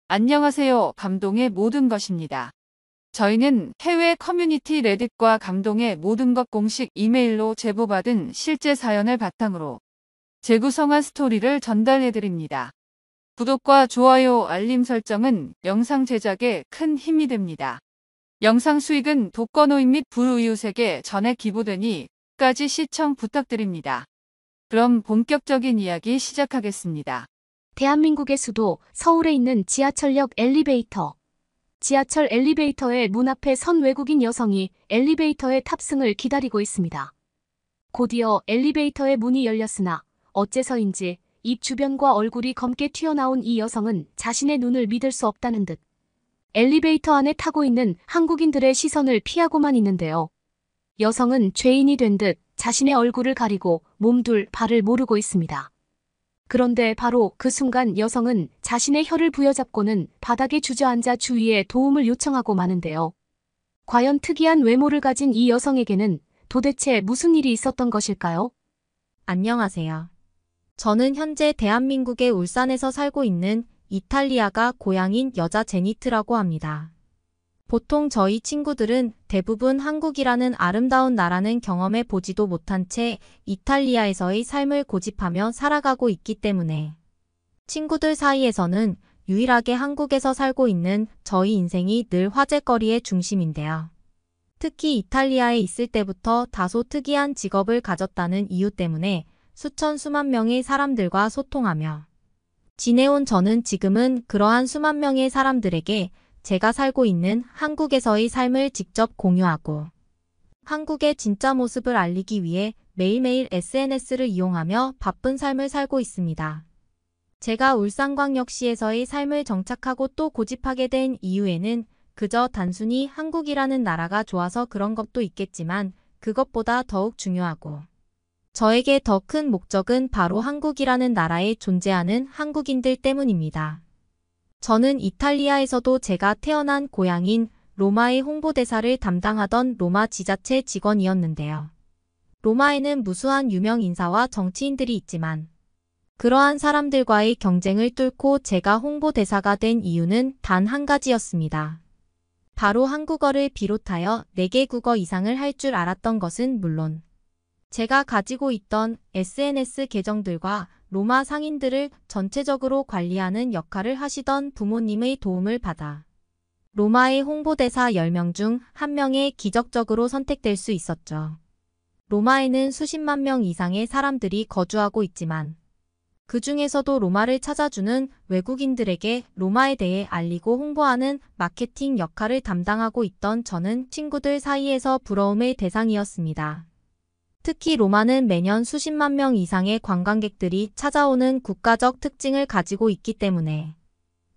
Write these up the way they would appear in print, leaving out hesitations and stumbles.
안녕하세요. 감동의 모든 것입니다. 저희는 해외 커뮤니티 레딧과 감동의 모든 것 공식 이메일로 제보받은 실제 사연을 바탕으로 재구성한 스토리를 전달해드립니다. 구독과 좋아요, 알림 설정은 영상 제작에 큰 힘이 됩니다. 영상 수익은 독거노인 및 불우이웃에게 전액 기부되니 끝까지 시청 부탁드립니다. 그럼 본격적인 이야기 시작하겠습니다. 대한민국의 수도 서울에 있는 지하철역 엘리베이터. 지하철 엘리베이터의 문 앞에 선 외국인 여성이 엘리베이터의 탑승을 기다리고 있습니다. 곧이어 엘리베이터의 문이 열렸으나 어째서인지 입 주변과 얼굴이 검게 튀어나온 이 여성은 자신의 눈을 믿을 수 없다는 듯 엘리베이터 안에 타고 있는 한국인들의 시선을 피하고만 있는데요. 여성은 죄인이 된 듯 자신의 얼굴을 가리고 몸둘 바를 모르고 있습니다. 그런데 바로 그 순간 여성은 자신의 혀를 부여잡고는 바닥에 주저앉아 주위에 도움을 요청하고 마는데요. 과연 특이한 외모를 가진 이 여성에게는 도대체 무슨 일이 있었던 것일까요? 안녕하세요. 저는 현재 대한민국의 울산에서 살고 있는 이탈리아가 고향인 여자 제니트라고 합니다. 보통 저희 친구들은 대부분 한국이라는 아름다운 나라는 경험해 보지도 못한 채 이탈리아에서의 삶을 고집하며 살아가고 있기 때문에 친구들 사이에서는 유일하게 한국에서 살고 있는 저희 인생이 늘 화제거리의 중심인데요. 특히 이탈리아에 있을 때부터 다소 특이한 직업을 가졌다는 이유 때문에 수만 명의 사람들과 소통하며 지내온 저는 지금은 그러한 수만 명의 사람들에게 제가 살고 있는 한국에서의 삶을 직접 공유하고 한국의 진짜 모습을 알리기 위해 매일매일 SNS를 이용하며 바쁜 삶을 살고 있습니다. 제가 울산광역시에서의 삶을 정착하고 또 고집하게 된 이유에는 그저 단순히 한국이라는 나라가 좋아서 그런 것도 있겠지만 그것보다 더욱 중요하고 저에게 더 큰 목적은 바로 한국이라는 나라에 존재하는 한국인들 때문입니다. 저는 이탈리아에서도 제가 태어난 고향인 로마의 홍보대사를 담당하던 로마 지자체 직원이었는데요. 로마에는 무수한 유명 인사와 정치인들이 있지만 그러한 사람들과의 경쟁을 뚫고 제가 홍보대사가 된 이유는 단 한 가지였습니다. 바로 한국어를 비롯하여 4개 국어 이상을 할 줄 알았던 것은 물론 제가 가지고 있던 SNS 계정들과 로마 상인들을 전체적으로 관리하는 역할을 하시던 부모님의 도움을 받아 로마의 홍보대사 10명 중 1명에 기적적으로 선택될 수 있었죠. 로마에는 수십만 명 이상의 사람들이 거주하고 있지만 그 중에서도 로마를 찾아주는 외국인들에게 로마에 대해 알리고 홍보하는 마케팅 역할을 담당하고 있던 저는 친구들 사이에서 부러움의 대상이었습니다. 특히 로마는 매년 수십만 명 이상의 관광객들이 찾아오는 국가적 특징을 가지고 있기 때문에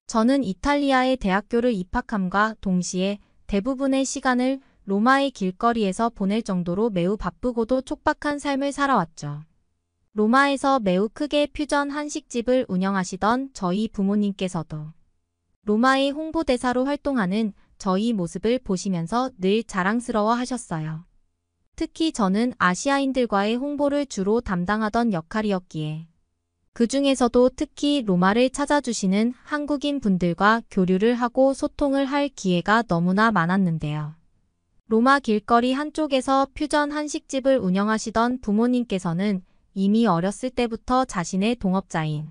저는 이탈리아의 대학교를 입학함과 동시에 대부분의 시간을 로마의 길거리에서 보낼 정도로 매우 바쁘고도 촉박한 삶을 살아왔죠. 로마에서 매우 크게 퓨전 한식집을 운영하시던 저희 부모님께서도 로마의 홍보대사로 활동하는 저희 모습을 보시면서 늘 자랑스러워 하셨어요. 특히 저는 아시아인들과의 홍보를 주로 담당하던 역할이었기에 그 중에서도 특히 로마를 찾아주시는 한국인 분들과 교류를 하고 소통을 할 기회가 너무나 많았는데요. 로마 길거리 한쪽에서 퓨전 한식집을 운영하시던 부모님께서는 이미 어렸을 때부터 자신의 동업자인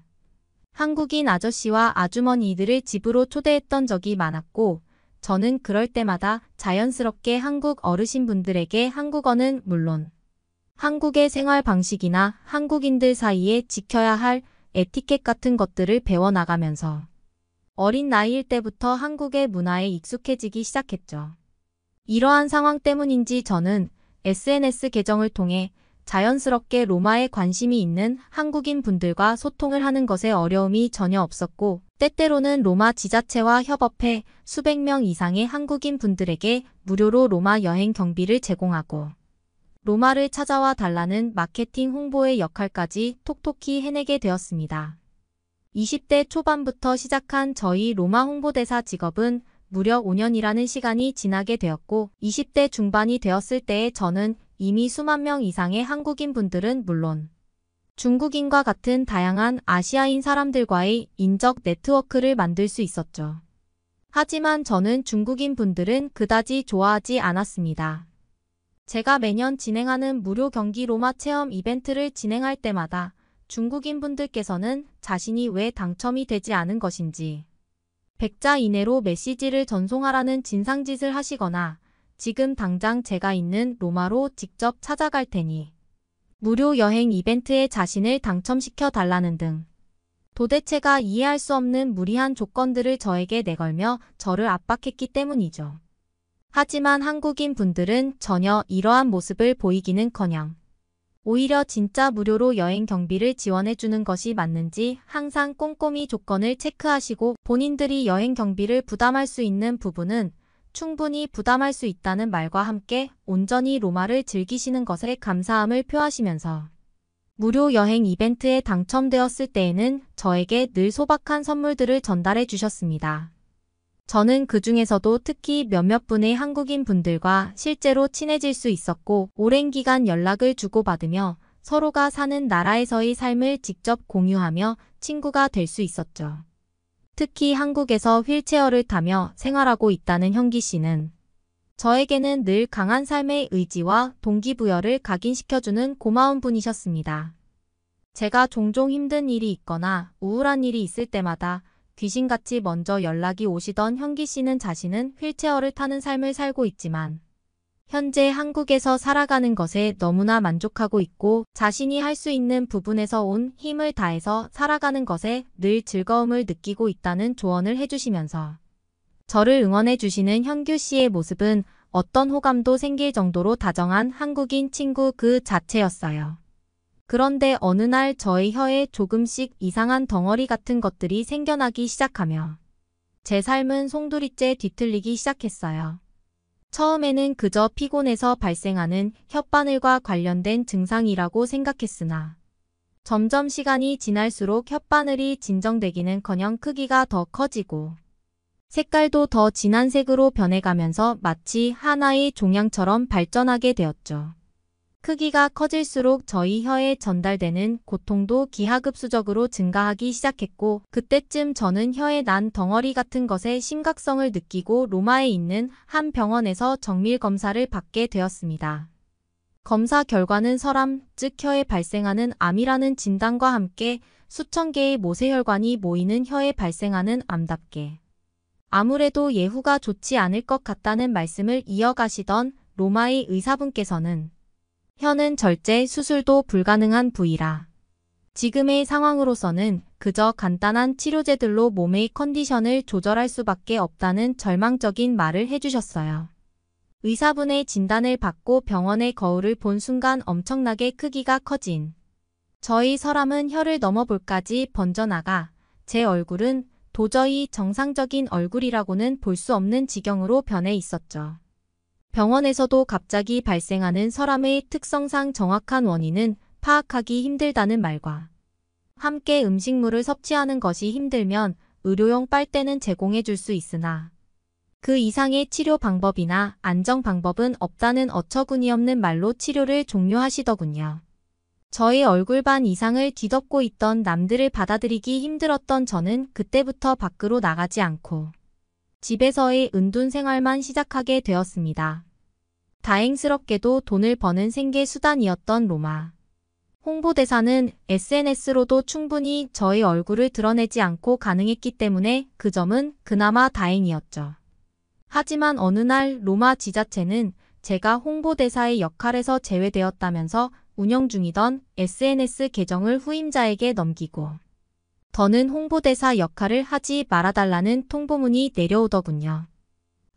한국인 아저씨와 아주머니들을 집으로 초대했던 적이 많았고 저는 그럴 때마다 자연스럽게 한국 어르신분들에게 한국어는 물론 한국의 생활 방식이나 한국인들 사이에 지켜야 할 에티켓 같은 것들을 배워나가면서 어린 나이일 때부터 한국의 문화에 익숙해지기 시작했죠. 이러한 상황 때문인지 저는 SNS 계정을 통해 자연스럽게 로마에 관심이 있는 한국인 분들과 소통을 하는 것에 어려움이 전혀 없었고 때때로는 로마 지자체와 협업해 수백 명 이상의 한국인 분들에게 무료로 로마 여행 경비를 제공하고 로마를 찾아와 달라는 마케팅 홍보의 역할까지 톡톡히 해내게 되었습니다. 20대 초반부터 시작한 저희 로마 홍보대사 직업은 무려 5년이라는 시간이 지나게 되었고 20대 중반이 되었을 때에 저는 이미 수만 명 이상의 한국인 분들은 물론 중국인과 같은 다양한 아시아인 사람들과의 인적 네트워크를 만들 수 있었죠. 하지만 저는 중국인 분들은 그다지 좋아하지 않았습니다. 제가 매년 진행하는 무료 경기 로마 체험 이벤트를 진행할 때마다 중국인 분들께서는 자신이 왜 당첨이 되지 않은 것인지 100자 이내로 메시지를 전송하라는 진상짓을 하시거나 지금 당장 제가 있는 로마로 직접 찾아갈 테니 무료 여행 이벤트에 자신을 당첨시켜 달라는 등 도대체가 이해할 수 없는 무리한 조건들을 저에게 내걸며 저를 압박했기 때문이죠. 하지만 한국인 분들은 전혀 이러한 모습을 보이기는커녕 오히려 진짜 무료로 여행 경비를 지원해주는 것이 맞는지 항상 꼼꼼히 조건을 체크하시고 본인들이 여행 경비를 부담할 수 있는 부분은 충분히 부담할 수 있다는 말과 함께 온전히 로마를 즐기시는 것에 감사함을 표하시면서 무료 여행 이벤트에 당첨되었을 때에는 저에게 늘 소박한 선물들을 전달해 주셨습니다. 저는 그 중에서도 특히 몇몇 분의 한국인 분들과 실제로 친해질 수 있었고 오랜 기간 연락을 주고받으며 서로가 사는 나라에서의 삶을 직접 공유하며 친구가 될 수 있었죠. 특히 한국에서 휠체어를 타며 생활하고 있다는 현기 씨는 저에게는 늘 강한 삶의 의지와 동기부여를 각인시켜주는 고마운 분이셨습니다. 제가 종종 힘든 일이 있거나 우울한 일이 있을 때마다 귀신같이 먼저 연락이 오시던 현기 씨는 자신은 휠체어를 타는 삶을 살고 있지만 현재 한국에서 살아가는 것에 너무나 만족하고 있고 자신이 할 수 있는 부분에서 온 힘을 다해서 살아가는 것에 늘 즐거움을 느끼고 있다는 조언을 해주시면서 저를 응원해 주시는 현규 씨의 모습은 어떤 호감도 생길 정도로 다정한 한국인 친구 그 자체였어요. 그런데 어느 날 저의 혀에 조금씩 이상한 덩어리 같은 것들이 생겨나기 시작하며 제 삶은 송두리째 뒤틀리기 시작했어요. 처음에는 그저 피곤해서 발생하는 혓바늘과 관련된 증상이라고 생각했으나 점점 시간이 지날수록 혓바늘이 진정되기는커녕 크기가 더 커지고 색깔도 더 진한 색으로 변해가면서 마치 하나의 종양처럼 발전하게 되었죠. 크기가 커질수록 저희 혀에 전달되는 고통도 기하급수적으로 증가하기 시작했고 그때쯤 저는 혀에 난 덩어리 같은 것의 심각성을 느끼고 로마에 있는 한 병원에서 정밀 검사를 받게 되었습니다. 검사 결과는 설암, 즉 혀에 발생하는 암이라는 진단과 함께 수천 개의 모세혈관이 모이는 혀에 발생하는 암답게 아무래도 예후가 좋지 않을 것 같다는 말씀을 이어가시던 로마의 의사분께서는 혀는 절제 수술도 불가능한 부위라. 지금의 상황으로서는 그저 간단한 치료제들로 몸의 컨디션을 조절할 수밖에 없다는 절망적인 말을 해주셨어요. 의사분의 진단을 받고 병원의 거울을 본 순간 엄청나게 크기가 커진 저희 설암은 혀를 넘어볼까지 번져나가 제 얼굴은 도저히 정상적인 얼굴이라고는 볼 수 없는 지경으로 변해 있었죠. 병원에서도 갑자기 발생하는 설암의 특성상 정확한 원인은 파악하기 힘들다는 말과 함께 음식물을 섭취하는 것이 힘들면 의료용 빨대는 제공해 줄 수 있으나 그 이상의 치료 방법이나 안정 방법은 없다는 어처구니없는 말로 치료를 종료하시더군요. 저의 얼굴반 이상을 뒤덮고 있던 남들을 받아들이기 힘들었던 저는 그때부터 밖으로 나가지 않고 집에서의 은둔 생활만 시작하게 되었습니다. 다행스럽게도 돈을 버는 생계 수단이었던 로마. 홍보대사는 SNS로도 충분히 저의 얼굴을 드러내지 않고 가능했기 때문에 그 점은 그나마 다행이었죠. 하지만 어느 날 로마 지자체는 제가 홍보대사의 역할에서 제외되었다면서 운영 중이던 SNS 계정을 후임자에게 넘기고 더는 홍보대사 역할을 하지 말아달라는 통보문이 내려오더군요.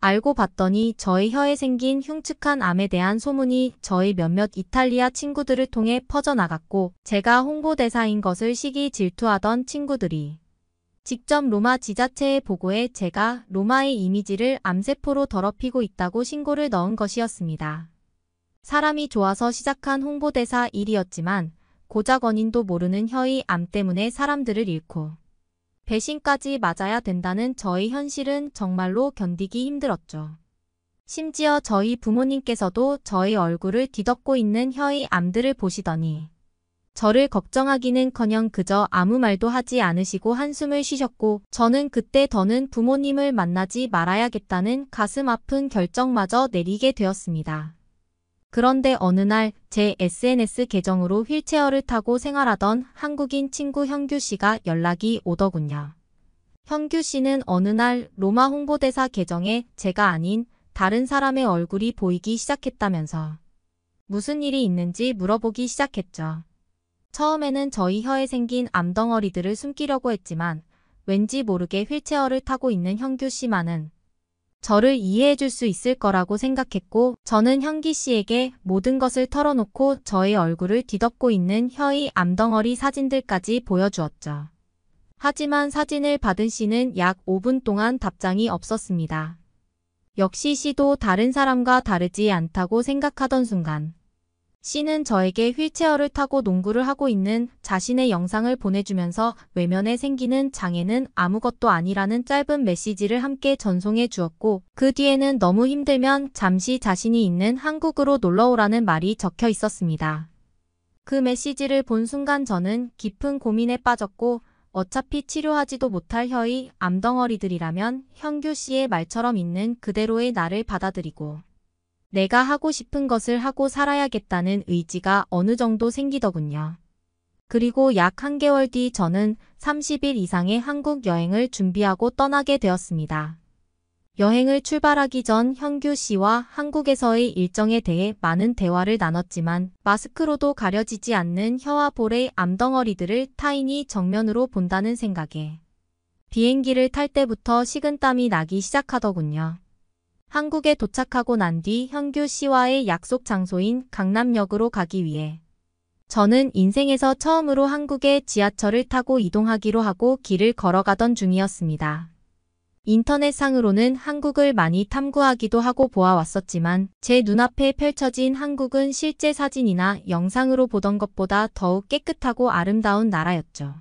알고 봤더니 저의 혀에 생긴 흉측한 암에 대한 소문이 저의 몇몇 이탈리아 친구들을 통해 퍼져나갔고 제가 홍보대사인 것을 시기 질투하던 친구들이 직접 로마 지자체에 보고해 제가 로마의 이미지를 암세포로 더럽히고 있다고 신고를 넣은 것이었습니다. 사람이 좋아서 시작한 홍보대사 일이었지만 고작 원인도 모르는 혀의 암 때문에 사람들을 잃고 배신까지 맞아야 된다는 저의 현실은 정말로 견디기 힘들었죠. 심지어 저희 부모님께서도 저의 얼굴을 뒤덮고 있는 혀의 암들을 보시더니 저를 걱정하기는커녕 그저 아무 말도 하지 않으시고 한숨을 쉬셨고 저는 그때 더는 부모님을 만나지 말아야겠다는 가슴 아픈 결정마저 내리게 되었습니다. 그런데 어느 날 제 SNS 계정으로 휠체어를 타고 생활하던 한국인 친구 현규 씨가 연락이 오더군요. 현규 씨는 어느 날 로마 홍보대사 계정에 제가 아닌 다른 사람의 얼굴이 보이기 시작했다면서 무슨 일이 있는지 물어보기 시작했죠. 처음에는 저희 혀에 생긴 암덩어리들을 숨기려고 했지만 왠지 모르게 휠체어를 타고 있는 현규 씨만은 저를 이해해 줄 수 있을 거라고 생각했고 저는 현기 씨에게 모든 것을 털어놓고 저의 얼굴을 뒤덮고 있는 혀의 암덩어리 사진들까지 보여주었죠. 하지만 사진을 받은 씨는 약 5분 동안 답장이 없었습니다. 역시 씨도 다른 사람과 다르지 않다고 생각하던 순간 씨는 저에게 휠체어를 타고 농구를 하고 있는 자신의 영상을 보내주면서 외면에 생기는 장애는 아무것도 아니라는 짧은 메시지를 함께 전송해 주었고 그 뒤에는 너무 힘들면 잠시 자신이 있는 한국으로 놀러오라는 말이 적혀 있었습니다. 그 메시지를 본 순간 저는 깊은 고민에 빠졌고 어차피 치료하지도 못할 혀의 암덩어리들이라면 현규 씨의 말처럼 있는 그대로의 나를 받아들이고 내가 하고 싶은 것을 하고 살아야겠다는 의지가 어느 정도 생기더군요. 그리고 약 한 개월 뒤 저는 30일 이상의 한국 여행을 준비하고 떠나게 되었습니다. 여행을 출발하기 전 현규 씨와 한국에서의 일정에 대해 많은 대화를 나눴지만 마스크로도 가려지지 않는 혀와 볼의 암덩어리들을 타인이 정면으로 본다는 생각에 비행기를 탈 때부터 식은땀이 나기 시작하더군요. 한국에 도착하고 난 뒤 현규 씨와의 약속 장소인 강남역으로 가기 위해 저는 인생에서 처음으로 한국의 지하철을 타고 이동하기로 하고 길을 걸어가던 중이었습니다. 인터넷상으로는 한국을 많이 탐구하기도 하고 보아왔었지만 제 눈앞에 펼쳐진 한국은 실제 사진이나 영상으로 보던 것보다 더욱 깨끗하고 아름다운 나라였죠.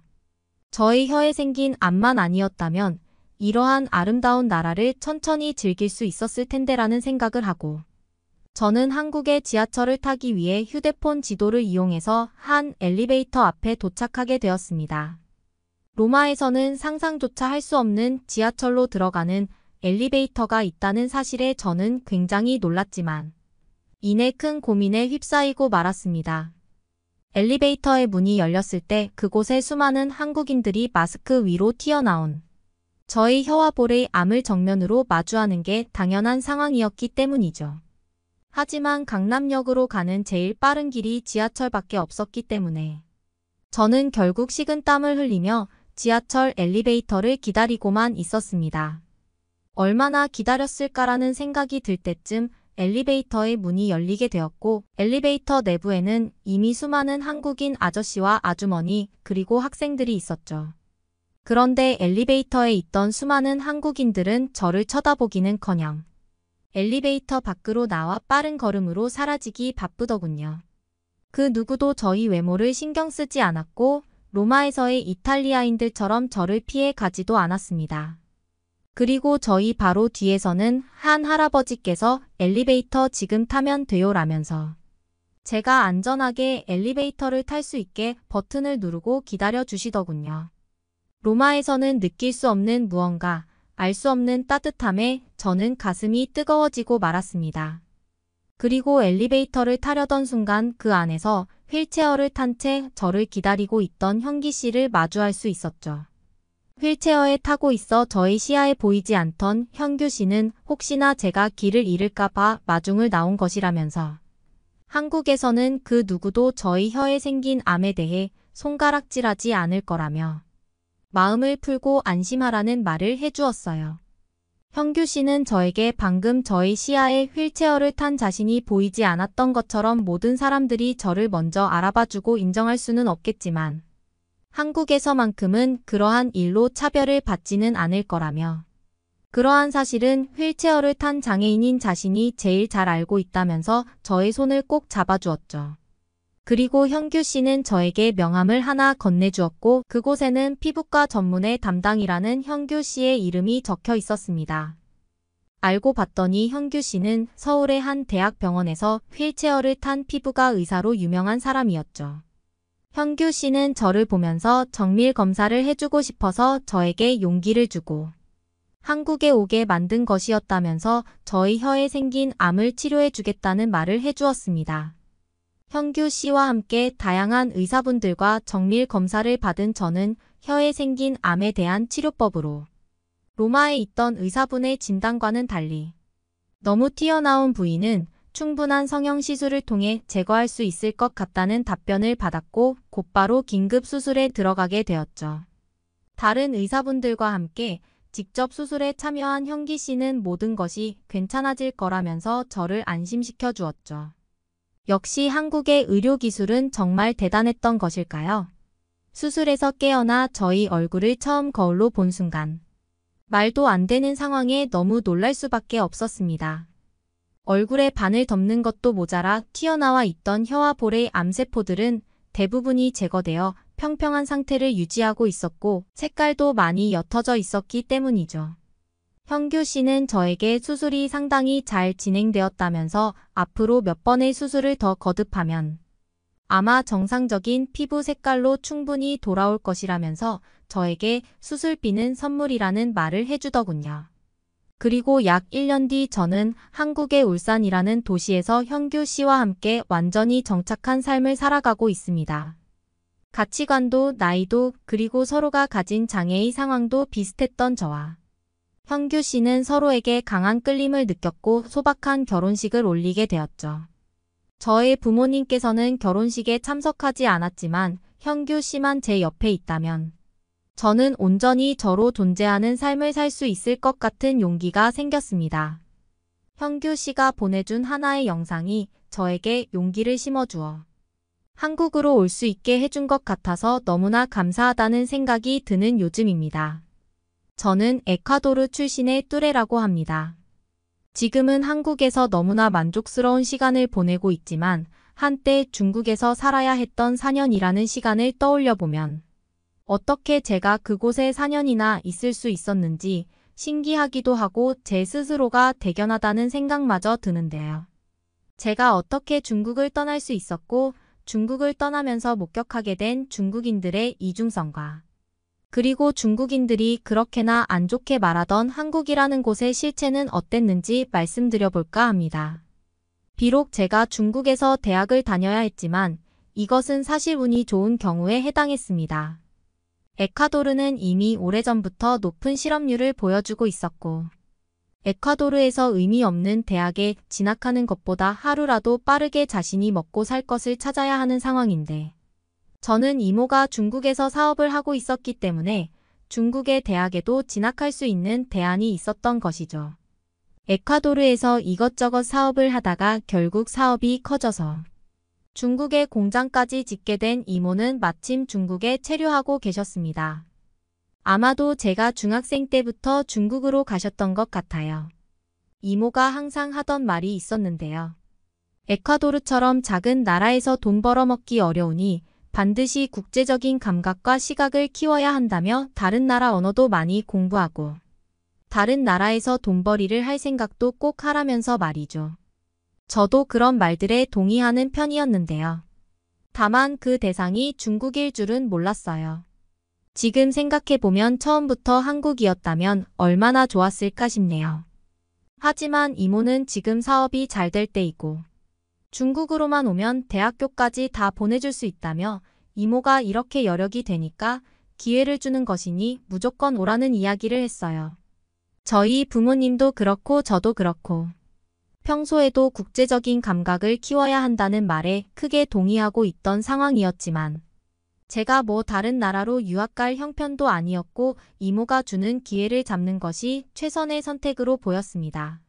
저의 혀에 생긴 암만 아니었다면 이러한 아름다운 나라를 천천히 즐길 수 있었을 텐데라는 생각을 하고 저는 한국의 지하철을 타기 위해 휴대폰 지도를 이용해서 한 엘리베이터 앞에 도착하게 되었습니다. 로마에서는 상상조차 할 수 없는 지하철로 들어가는 엘리베이터가 있다는 사실에 저는 굉장히 놀랐지만 이내 큰 고민에 휩싸이고 말았습니다. 엘리베이터의 문이 열렸을 때 그곳에 수많은 한국인들이 마스크 위로 튀어나온 저의 혀와 볼의 암을 정면으로 마주하는 게 당연한 상황이었기 때문이죠. 하지만 강남역으로 가는 제일 빠른 길이 지하철밖에 없었기 때문에 저는 결국 식은땀을 흘리며 지하철 엘리베이터를 기다리고만 있었습니다. 얼마나 기다렸을까라는 생각이 들 때쯤 엘리베이터의 문이 열리게 되었고 엘리베이터 내부에는 이미 수많은 한국인 아저씨와 아주머니 그리고 학생들이 있었죠. 그런데 엘리베이터에 있던 수많은 한국인들은 저를 쳐다보기는커녕 엘리베이터 밖으로 나와 빠른 걸음으로 사라지기 바쁘더군요. 그 누구도 저희 외모를 신경 쓰지 않았고 로마에서의 이탈리아인들처럼 저를 피해 가지도 않았습니다. 그리고 저희 바로 뒤에서는 한 할아버지께서 엘리베이터 지금 타면 돼요 라면서 제가 안전하게 엘리베이터를 탈 수 있게 버튼을 누르고 기다려 주시더군요. 로마에서는 느낄 수 없는 무언가, 알 수 없는 따뜻함에 저는 가슴이 뜨거워지고 말았습니다. 그리고 엘리베이터를 타려던 순간 그 안에서 휠체어를 탄 채 저를 기다리고 있던 현기 씨를 마주할 수 있었죠. 휠체어에 타고 있어 저의 시야에 보이지 않던 현규 씨는 혹시나 제가 길을 잃을까봐 마중을 나온 것이라면서 한국에서는 그 누구도 저의 혀에 생긴 암에 대해 손가락질하지 않을 거라며 마음을 풀고 안심하라는 말을 해주었어요. 현규 씨는 저에게 방금 저의 시야에 휠체어를 탄 자신이 보이지 않았던 것처럼 모든 사람들이 저를 먼저 알아봐주고 인정할 수는 없겠지만 한국에서만큼은 그러한 일로 차별을 받지는 않을 거라며 그러한 사실은 휠체어를 탄 장애인인 자신이 제일 잘 알고 있다면서 저의 손을 꼭 잡아주었죠. 그리고 현규 씨는 저에게 명함을 하나 건네주었고 그곳에는 피부과 전문의 담당이라는 현규 씨의 이름이 적혀 있었습니다. 알고 봤더니 현규 씨는 서울의 한 대학병원에서 휠체어를 탄 피부과 의사로 유명한 사람이었죠. 현규 씨는 저를 보면서 정밀 검사를 해주고 싶어서 저에게 용기를 주고 한국에 오게 만든 것이었다면서 저희 혀에 생긴 암을 치료해주겠다는 말을 해주었습니다. 현규 씨와 함께 다양한 의사분들과 정밀 검사를 받은 저는 혀에 생긴 암에 대한 치료법으로 로마에 있던 의사분의 진단과는 달리 너무 튀어나온 부위는 충분한 성형시술을 통해 제거할 수 있을 것 같다는 답변을 받았고 곧바로 긴급 수술에 들어가게 되었죠. 다른 의사분들과 함께 직접 수술에 참여한 현기 씨는 모든 것이 괜찮아질 거라면서 저를 안심시켜 주었죠. 역시 한국의 의료기술은 정말 대단했던 것일까요? 수술에서 깨어나 저희 얼굴을 처음 거울로 본 순간 말도 안 되는 상황에 너무 놀랄 수밖에 없었습니다. 얼굴에 반을 덮는 것도 모자라 튀어나와 있던 혀와 볼의 암세포들은 대부분이 제거되어 평평한 상태를 유지하고 있었고 색깔도 많이 옅어져 있었기 때문이죠. 현규 씨는 저에게 수술이 상당히 잘 진행되었다면서 앞으로 몇 번의 수술을 더 거듭하면 아마 정상적인 피부 색깔로 충분히 돌아올 것이라면서 저에게 수술비는 선물이라는 말을 해주더군요. 그리고 약 1년 뒤 저는 한국의 울산이라는 도시에서 현규 씨와 함께 완전히 정착한 삶을 살아가고 있습니다. 가치관도 나이도 그리고 서로가 가진 장애의 상황도 비슷했던 저와 현규 씨는 서로에게 강한 끌림을 느꼈고 소박한 결혼식을 올리게 되었죠. 저의 부모님께서는 결혼식에 참석하지 않았지만 현규 씨만 제 옆에 있다면 저는 온전히 저로 존재하는 삶을 살 수 있을 것 같은 용기가 생겼습니다. 현규 씨가 보내준 하나의 영상이 저에게 용기를 심어주어 한국으로 올 수 있게 해준 것 같아서 너무나 감사하다는 생각이 드는 요즘입니다. 저는 에콰도르 출신의 뚜레라고 합니다. 지금은 한국에서 너무나 만족스러운 시간을 보내고 있지만 한때 중국에서 살아야 했던 4년이라는 시간을 떠올려 보면 어떻게 제가 그곳에 4년이나 있을 수 있었는지 신기하기도 하고 제 스스로가 대견하다는 생각마저 드는데요. 제가 어떻게 중국을 떠날 수 있었고 중국을 떠나면서 목격하게 된 중국인들의 이중성과 그리고 중국인들이 그렇게나 안 좋게 말하던 한국이라는 곳의 실체는 어땠는지 말씀드려볼까 합니다. 비록 제가 중국에서 대학을 다녀야 했지만 이것은 사실 운이 좋은 경우에 해당했습니다. 에콰도르는 이미 오래전부터 높은 실업률을 보여주고 있었고 에콰도르에서 의미 없는 대학에 진학하는 것보다 하루라도 빠르게 자신이 먹고 살 것을 찾아야 하는 상황인데 저는 이모가 중국에서 사업을 하고 있었기 때문에 중국의 대학에도 진학할 수 있는 대안이 있었던 것이죠. 에콰도르에서 이것저것 사업을 하다가 결국 사업이 커져서 중국의 공장까지 짓게 된 이모는 마침 중국에 체류하고 계셨습니다. 아마도 제가 중학생 때부터 중국으로 가셨던 것 같아요. 이모가 항상 하던 말이 있었는데요. 에콰도르처럼 작은 나라에서 돈 벌어먹기 어려우니 반드시 국제적인 감각과 시각을 키워야 한다며 다른 나라 언어도 많이 공부하고 다른 나라에서 돈벌이를 할 생각도 꼭 하라면서 말이죠. 저도 그런 말들에 동의하는 편이었는데요. 다만 그 대상이 중국일 줄은 몰랐어요. 지금 생각해보면 처음부터 한국이었다면 얼마나 좋았을까 싶네요. 하지만 이모는 지금 사업이 잘 될 때이고 중국으로만 오면 대학교까지 다 보내줄 수 있다며 이모가 이렇게 여력이 되니까 기회를 주는 것이니 무조건 오라는 이야기를 했어요. 저희 부모님도 그렇고 저도 그렇고 평소에도 국제적인 감각을 키워야 한다는 말에 크게 동의하고 있던 상황이었지만 제가 뭐 다른 나라로 유학 갈 형편도 아니었고 이모가 주는 기회를 잡는 것이 최선의 선택으로 보였습니다.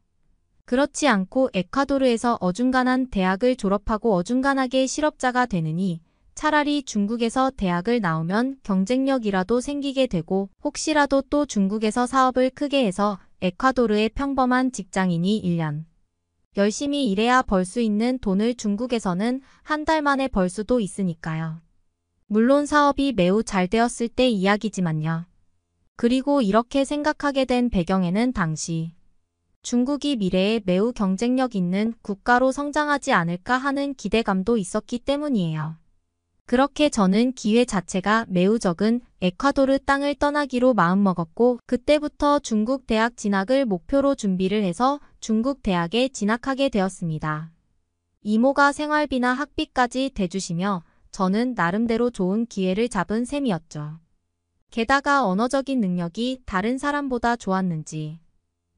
그렇지 않고 에콰도르에서 어중간한 대학을 졸업하고 어중간하게 실업자가 되느니 차라리 중국에서 대학을 나오면 경쟁력이라도 생기게 되고 혹시라도 또 중국에서 사업을 크게 해서 에콰도르의 평범한 직장인이 1년 열심히 일해야 벌 수 있는 돈을 중국에서는 한 달 만에 벌 수도 있으니까요. 물론 사업이 매우 잘 되었을 때 이야기지만요. 그리고 이렇게 생각하게 된 배경에는 당시 중국이 미래에 매우 경쟁력 있는 국가로 성장하지 않을까 하는 기대감도 있었기 때문이에요. 그렇게 저는 기회 자체가 매우 적은 에콰도르 땅을 떠나기로 마음먹었고 그때부터 중국 대학 진학을 목표로 준비를 해서 중국 대학에 진학하게 되었습니다. 이모가 생활비나 학비까지 대주시며 저는 나름대로 좋은 기회를 잡은 셈이었죠. 게다가 언어적인 능력이 다른 사람보다 좋았는지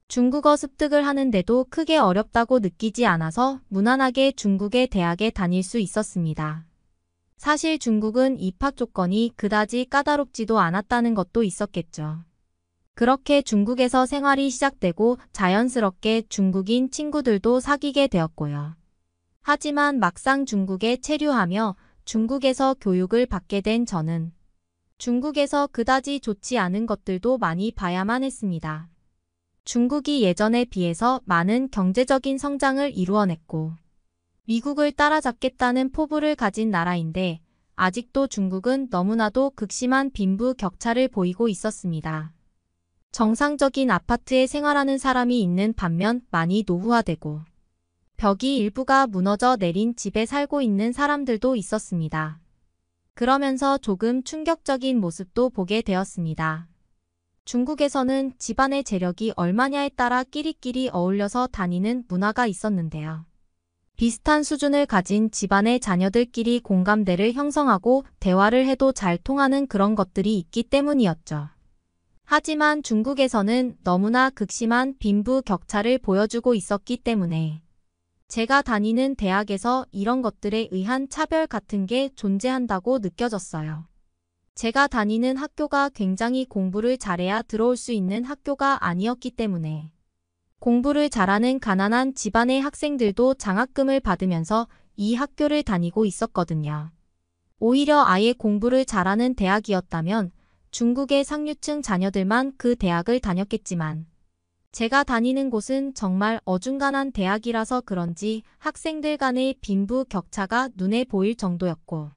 중국어 습득을 하는데도 크게 어렵다고 느끼지 않아서 무난하게 중국의 대학에 다닐 수 있었습니다. 사실 중국은 입학 조건이 그다지 까다롭지도 않았다는 것도 있었겠죠. 그렇게 중국에서 생활이 시작되고 자연스럽게 중국인 친구들도 사귀게 되었고요. 하지만 막상 중국에 체류하며 중국에서 교육을 받게 된 저는 중국에서 그다지 좋지 않은 것들도 많이 봐야만 했습니다. 중국이 예전에 비해서 많은 경제적인 성장을 이루어냈고 미국을 따라잡겠다는 포부를 가진 나라인데 아직도 중국은 너무나도 극심한 빈부 격차를 보이고 있었습니다. 정상적인 아파트에 생활하는 사람이 있는 반면 많이 노후화되고 벽이 일부가 무너져 내린 집에 살고 있는 사람들도 있었습니다. 그러면서 조금 충격적인 모습도 보게 되었습니다. 중국에서는 집안의 재력이 얼마냐에 따라 끼리끼리 어울려서 다니는 문화가 있었는데요. 비슷한 수준을 가진 집안의 자녀들끼리 공감대를 형성하고 대화를 해도 잘 통하는 그런 것들이 있기 때문이었죠. 하지만 중국에서는 너무나 극심한 빈부 격차를 보여주고 있었기 때문에 제가 다니는 대학에서 이런 것들에 의한 차별 같은 게 존재한다고 느껴졌어요. 제가 다니는 학교가 굉장히 공부를 잘해야 들어올 수 있는 학교가 아니었기 때문에 공부를 잘하는 가난한 집안의 학생들도 장학금을 받으면서 이 학교를 다니고 있었거든요. 오히려 아예 공부를 잘하는 대학이었다면 중국의 상류층 자녀들만 그 대학을 다녔겠지만 제가 다니는 곳은 정말 어중간한 대학이라서 그런지 학생들 간의 빈부 격차가 눈에 보일 정도였고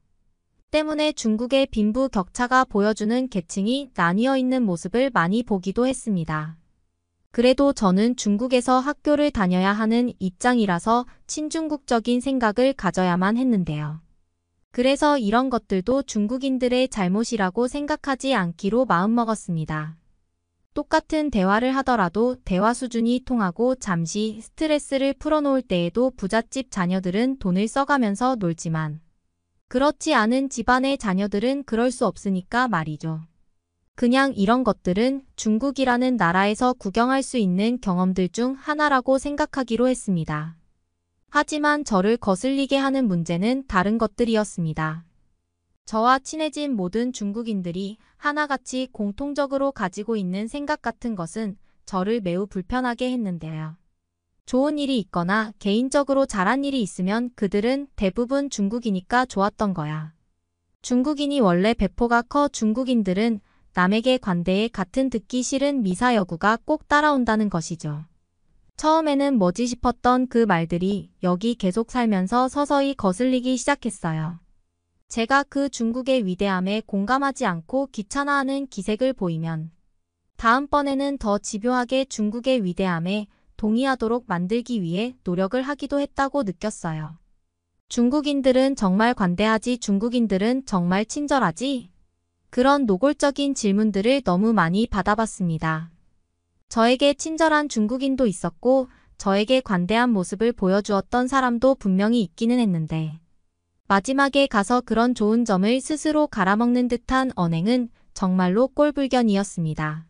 때문에 중국의 빈부 격차가 보여주는 계층이 나뉘어 있는 모습을 많이 보기도 했습니다. 그래도 저는 중국에서 학교를 다녀야 하는 입장이라서 친중국적인 생각을 가져야만 했는데요. 그래서 이런 것들도 중국인들의 잘못이라고 생각하지 않기로 마음먹었습니다. 똑같은 대화를 하더라도 대화 수준이 통하고 잠시 스트레스를 풀어놓을 때에도 부잣집 자녀들은 돈을 써가면서 놀지만 그렇지 않은 집안의 자녀들은 그럴 수 없으니까 말이죠. 그냥 이런 것들은 중국이라는 나라에서 구경할 수 있는 경험들 중 하나라고 생각하기로 했습니다. 하지만 저를 거슬리게 하는 문제는 다른 것들이었습니다. 저와 친해진 모든 중국인들이 하나같이 공통적으로 가지고 있는 생각 같은 것은 저를 매우 불편하게 했는데요. 좋은 일이 있거나 개인적으로 잘한 일이 있으면 그들은 대부분 중국이니까 좋았던 거야. 중국인이 원래 배포가 커 중국인들은 남에게 관대해 같은 듣기 싫은 미사여구가 꼭 따라온다는 것이죠. 처음에는 뭐지 싶었던 그 말들이 여기 계속 살면서 서서히 거슬리기 시작했어요. 제가 그 중국의 위대함에 공감하지 않고 귀찮아하는 기색을 보이면 다음번에는 더 집요하게 중국의 위대함에 동의하도록 만들기 위해 노력을 하기도 했다고 느꼈어요. 중국인들은 정말 관대하지, 중국인들은 정말 친절하지? 그런 노골적인 질문들을 너무 많이 받아봤습니다. 저에게 친절한 중국인도 있었고 저에게 관대한 모습을 보여주었던 사람도 분명히 있기는 했는데 마지막에 가서 그런 좋은 점을 스스로 갈아먹는 듯한 언행은 정말로 꼴불견이었습니다.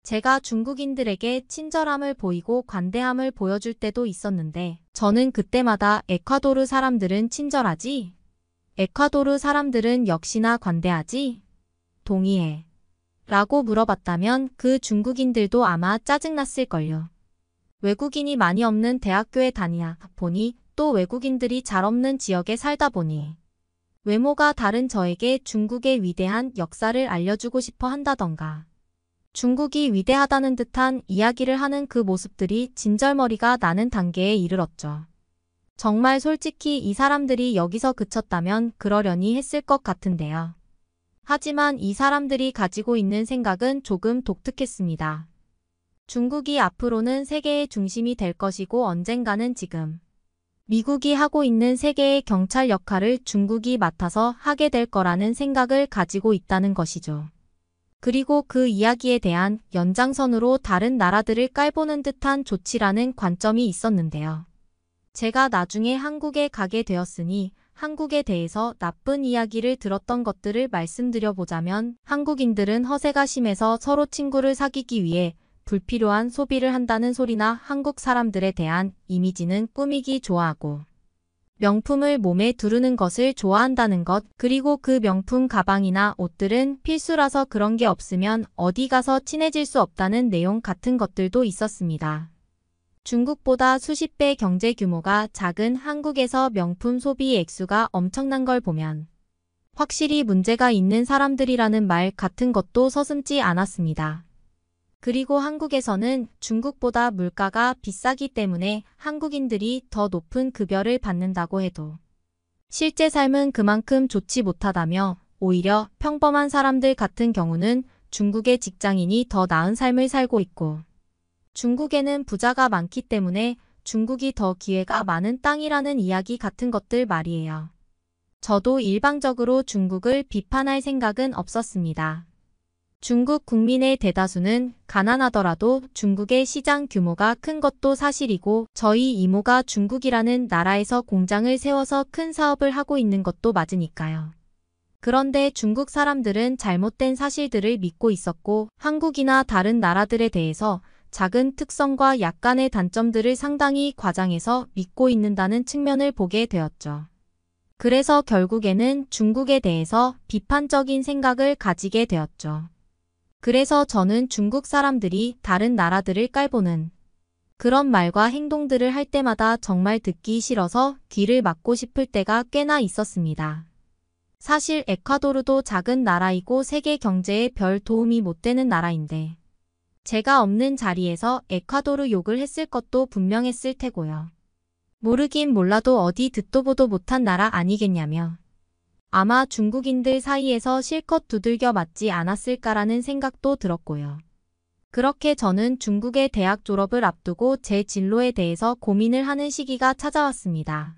제가 중국인들에게 친절함을 보이고 관대함을 보여줄 때도 있었는데 저는 그때마다 에콰도르 사람들은 친절하지? 에콰도르 사람들은 역시나 관대하지? 동의해. 라고 물어봤다면 그 중국인들도 아마 짜증났을걸요. 외국인이 많이 없는 대학교에 다니다 보니 또 외국인들이 잘 없는 지역에 살다 보니 외모가 다른 저에게 중국의 위대한 역사를 알려주고 싶어 한다던가 중국이 위대하다는 듯한 이야기를 하는 그 모습들이 진절머리가 나는 단계에 이르렀죠. 정말 솔직히 이 사람들이 여기서 그쳤다면 그러려니 했을 것 같은데요. 하지만 이 사람들이 가지고 있는 생각은 조금 독특했습니다. 중국이 앞으로는 세계의 중심이 될 것이고 언젠가는 지금 미국이 하고 있는 세계의 경찰 역할을 중국이 맡아서 하게 될 거라는 생각을 가지고 있다는 것이죠. 그리고 그 이야기에 대한 연장선으로 다른 나라들을 깔보는 듯한 조치라는 관점이 있었는데요. 제가 나중에 한국에 가게 되었으니 한국에 대해서 나쁜 이야기를 들었던 것들을 말씀드려보자면 한국인들은 허세가 심해서 서로 친구를 사귀기 위해 불필요한 소비를 한다는 소리나 한국 사람들에 대한 이미지는 꾸미기 좋아하고 명품을 몸에 두르는 것을 좋아한다는 것, 그리고 그 명품 가방이나 옷들은 필수라서 그런 게 없으면 어디 가서 친해질 수 없다는 내용 같은 것들도 있었습니다. 중국보다 수십 배 경제 규모가 작은 한국에서 명품 소비 액수가 엄청난 걸 보면 확실히 문제가 있는 사람들이라는 말 같은 것도 서슴지 않았습니다. 그리고 한국에서는 중국보다 물가가 비싸기 때문에 한국인들이 더 높은 급여를 받는다고 해도 실제 삶은 그만큼 좋지 못하다며 오히려 평범한 사람들 같은 경우는 중국의 직장인이 더 나은 삶을 살고 있고 중국에는 부자가 많기 때문에 중국이 더 기회가 많은 땅이라는 이야기 같은 것들 말이에요. 저도 일방적으로 중국을 비판할 생각은 없었습니다. 중국 국민의 대다수는 가난하더라도 중국의 시장 규모가 큰 것도 사실이고 저희 이모가 중국이라는 나라에서 공장을 세워서 큰 사업을 하고 있는 것도 맞으니까요. 그런데 중국 사람들은 잘못된 사실들을 믿고 있었고 한국이나 다른 나라들에 대해서 작은 특성과 약간의 단점들을 상당히 과장해서 믿고 있는다는 측면을 보게 되었죠. 그래서 결국에는 중국에 대해서 비판적인 생각을 가지게 되었죠. 그래서 저는 중국 사람들이 다른 나라들을 깔보는 그런 말과 행동들을 할 때마다 정말 듣기 싫어서 귀를 막고 싶을 때가 꽤나 있었습니다. 사실 에콰도르도 작은 나라이고 세계 경제에 별 도움이 못 되는 나라인데 제가 없는 자리에서 에콰도르 욕을 했을 것도 분명했을 테고요. 모르긴 몰라도 어디 듣도 보도 못한 나라 아니겠냐며 아마 중국인들 사이에서 실컷 두들겨 맞지 않았을까라는 생각도 들었고요. 그렇게 저는 중국의 대학 졸업을 앞두고 제 진로에 대해서 고민을 하는 시기가 찾아왔습니다.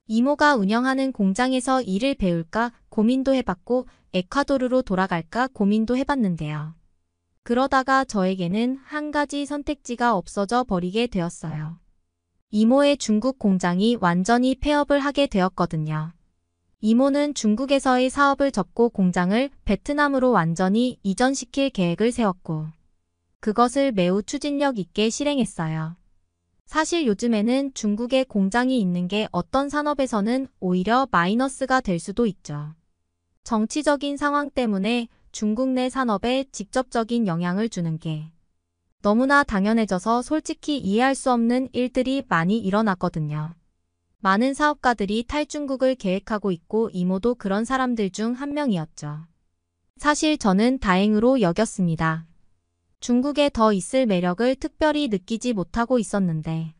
이모가 운영하는 공장에서 일을 배울까 고민도 해봤고 에콰도르로 돌아갈까 고민도 해봤는데요. 그러다가 저에게는 한 가지 선택지가 없어져 버리게 되었어요. 이모의 중국 공장이 완전히 폐업을 하게 되었거든요. 이모는 중국에서의 사업을 접고 공장을 베트남으로 완전히 이전시킬 계획을 세웠고 그것을 매우 추진력 있게 실행했어요. 사실 요즘에는 중국에 공장이 있는 게 어떤 산업에서는 오히려 마이너스가 될 수도 있죠. 정치적인 상황 때문에 중국 내 산업에 직접적인 영향을 주는 게 너무나 당연해져서 솔직히 이해할 수 없는 일들이 많이 일어났거든요. 많은 사업가들이 탈중국을 계획하고 있고 이모도 그런 사람들 중 한 명이었죠. 사실 저는 다행으로 여겼습니다. 중국에 더 있을 매력을 특별히 느끼지 못하고 있었는데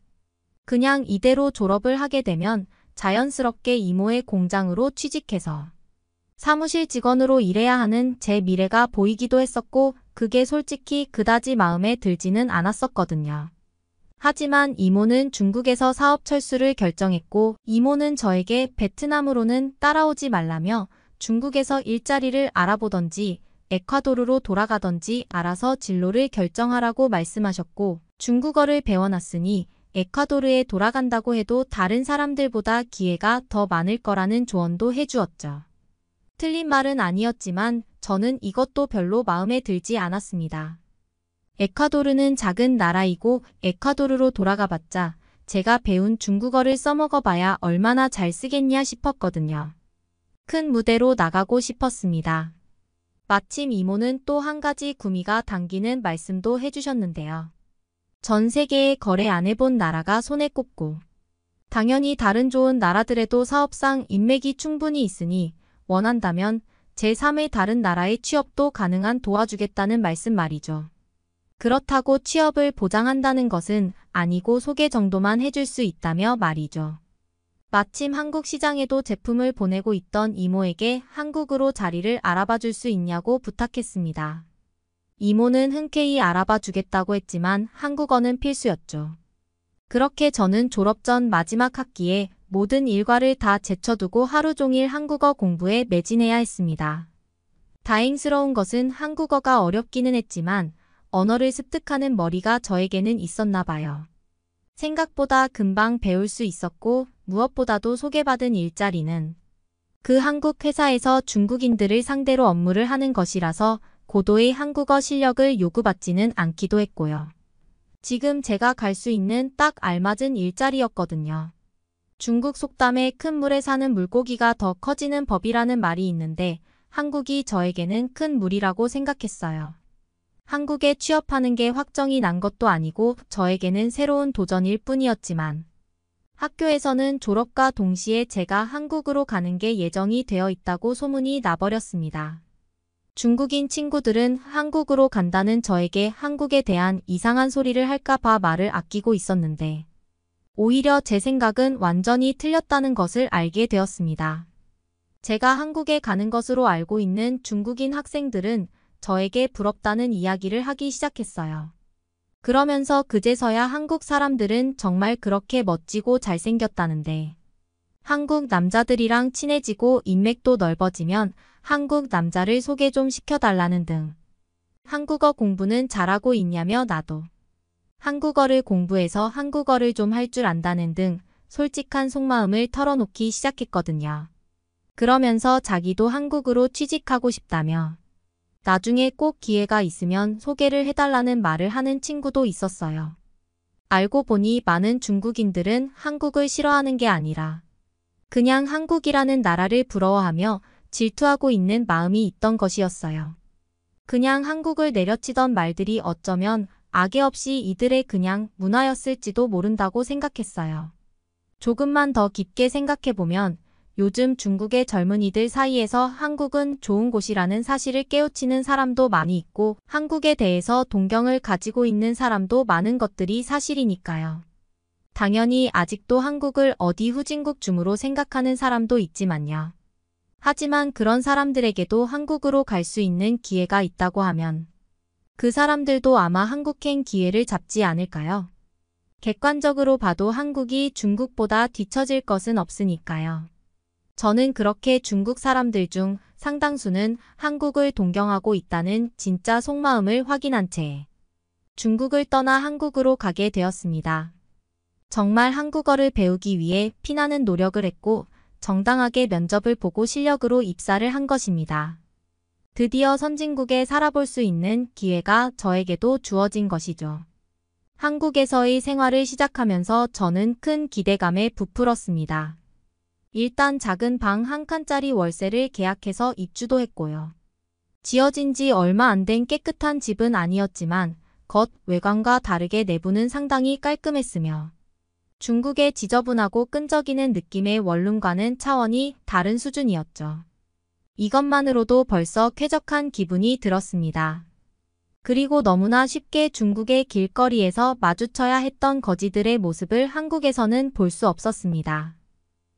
그냥 이대로 졸업을 하게 되면 자연스럽게 이모의 공장으로 취직해서 사무실 직원으로 일해야 하는 제 미래가 보이기도 했었고 그게 솔직히 그다지 마음에 들지는 않았었거든요. 하지만 이모는 중국에서 사업 철수를 결정했고 이모는 저에게 베트남으로는 따라오지 말라며 중국에서 일자리를 알아보던지 에콰도르로 돌아가던지 알아서 진로를 결정하라고 말씀하셨고 중국어를 배워놨으니 에콰도르에 돌아간다고 해도 다른 사람들보다 기회가 더 많을 거라는 조언도 해주었죠. 틀린 말은 아니었지만 저는 이것도 별로 마음에 들지 않았습니다. 에콰도르는 작은 나라이고 에콰도르로 돌아가봤자 제가 배운 중국어를 써먹어봐야 얼마나 잘 쓰겠냐 싶었거든요. 큰 무대로 나가고 싶었습니다. 마침 이모는 또 한 가지 구미가 당기는 말씀도 해주셨는데요. 전 세계에 거래 안 해본 나라가 손에 꼽고 당연히 다른 좋은 나라들에도 사업상 인맥이 충분히 있으니 원한다면 제3의 다른 나라의 취업도 가능한 도와주겠다는 말씀 말이죠. 그렇다고 취업을 보장한다는 것은 아니고 소개 정도만 해줄 수 있다며 말이죠. 마침 한국 시장에도 제품을 보내고 있던 이모에게 한국으로 자리를 알아봐 줄 수 있냐고 부탁했습니다. 이모는 흔쾌히 알아봐 주겠다고 했지만 한국어는 필수였죠. 그렇게 저는 졸업 전 마지막 학기에 모든 일과를 다 제쳐두고 하루 종일 한국어 공부에 매진해야 했습니다. 다행스러운 것은 한국어가 어렵기는 했지만 언어를 습득하는 머리가 저에게는 있었나 봐요. 생각보다 금방 배울 수 있었고 무엇보다도 소개받은 일자리는 그 한국 회사에서 중국인들을 상대로 업무를 하는 것이라서 고도의 한국어 실력을 요구받지는 않기도 했고요. 지금 제가 갈 수 있는 딱 알맞은 일자리였거든요. 중국 속담에 큰 물에 사는 물고기가 더 커지는 법이라는 말이 있는데 한국이 저에게는 큰 물이라고 생각했어요. 한국에 취업하는 게 확정이 난 것도 아니고 저에게는 새로운 도전일 뿐이었지만 학교에서는 졸업과 동시에 제가 한국으로 가는 게 예정이 되어 있다고 소문이 나버렸습니다. 중국인 친구들은 한국으로 간다는 저에게 한국에 대한 이상한 소리를 할까 봐 말을 아끼고 있었는데 오히려 제 생각은 완전히 틀렸다는 것을 알게 되었습니다. 제가 한국에 가는 것으로 알고 있는 중국인 학생들은 저에게 부럽다는 이야기를 하기 시작했어요. 그러면서 그제서야 한국 사람들은 정말 그렇게 멋지고 잘생겼다는데 한국 남자들이랑 친해지고 인맥도 넓어지면 한국 남자를 소개 좀 시켜달라는 등 한국어 공부는 잘하고 있냐며 나도 한국어를 공부해서 한국어를 좀 할 줄 안다는 등 솔직한 속마음을 털어놓기 시작했거든요. 그러면서 자기도 한국으로 취직하고 싶다며 나중에 꼭 기회가 있으면 소개를 해달라는 말을 하는 친구도 있었어요. 알고 보니 많은 중국인들은 한국을 싫어하는 게 아니라 그냥 한국이라는 나라를 부러워하며 질투하고 있는 마음이 있던 것이었어요. 그냥 한국을 내려치던 말들이 어쩌면 악의 없이 이들의 그냥 문화였을지도 모른다고 생각했어요. 조금만 더 깊게 생각해보면 요즘 중국의 젊은이들 사이에서 한국은 좋은 곳이라는 사실을 깨우치는 사람도 많이 있고 한국에 대해서 동경을 가지고 있는 사람도 많은 것들이 사실이니까요. 당연히 아직도 한국을 어디 후진국 중으로 생각하는 사람도 있지만요. 하지만 그런 사람들에게도 한국으로 갈 수 있는 기회가 있다고 하면 그 사람들도 아마 한국행 기회를 잡지 않을까요? 객관적으로 봐도 한국이 중국보다 뒤처질 것은 없으니까요. 저는 그렇게 중국 사람들 중 상당수는 한국을 동경하고 있다는 진짜 속마음을 확인한 채 중국을 떠나 한국으로 가게 되었습니다. 정말 한국어를 배우기 위해 피나는 노력을 했고 정당하게 면접을 보고 실력으로 입사를 한 것입니다. 드디어 선진국에 살아볼 수 있는 기회가 저에게도 주어진 것이죠. 한국에서의 생활을 시작하면서 저는 큰 기대감에 부풀었습니다. 일단 작은 방 한 칸짜리 월세를 계약해서 입주도 했고요. 지어진 지 얼마 안 된 깨끗한 집은 아니었지만 겉 외관과 다르게 내부는 상당히 깔끔했으며 중국의 지저분하고 끈적이는 느낌의 원룸과는 차원이 다른 수준이었죠. 이것만으로도 벌써 쾌적한 기분이 들었습니다. 그리고 너무나 쉽게 중국의 길거리에서 마주쳐야 했던 거지들의 모습을 한국에서는 볼 수 없었습니다.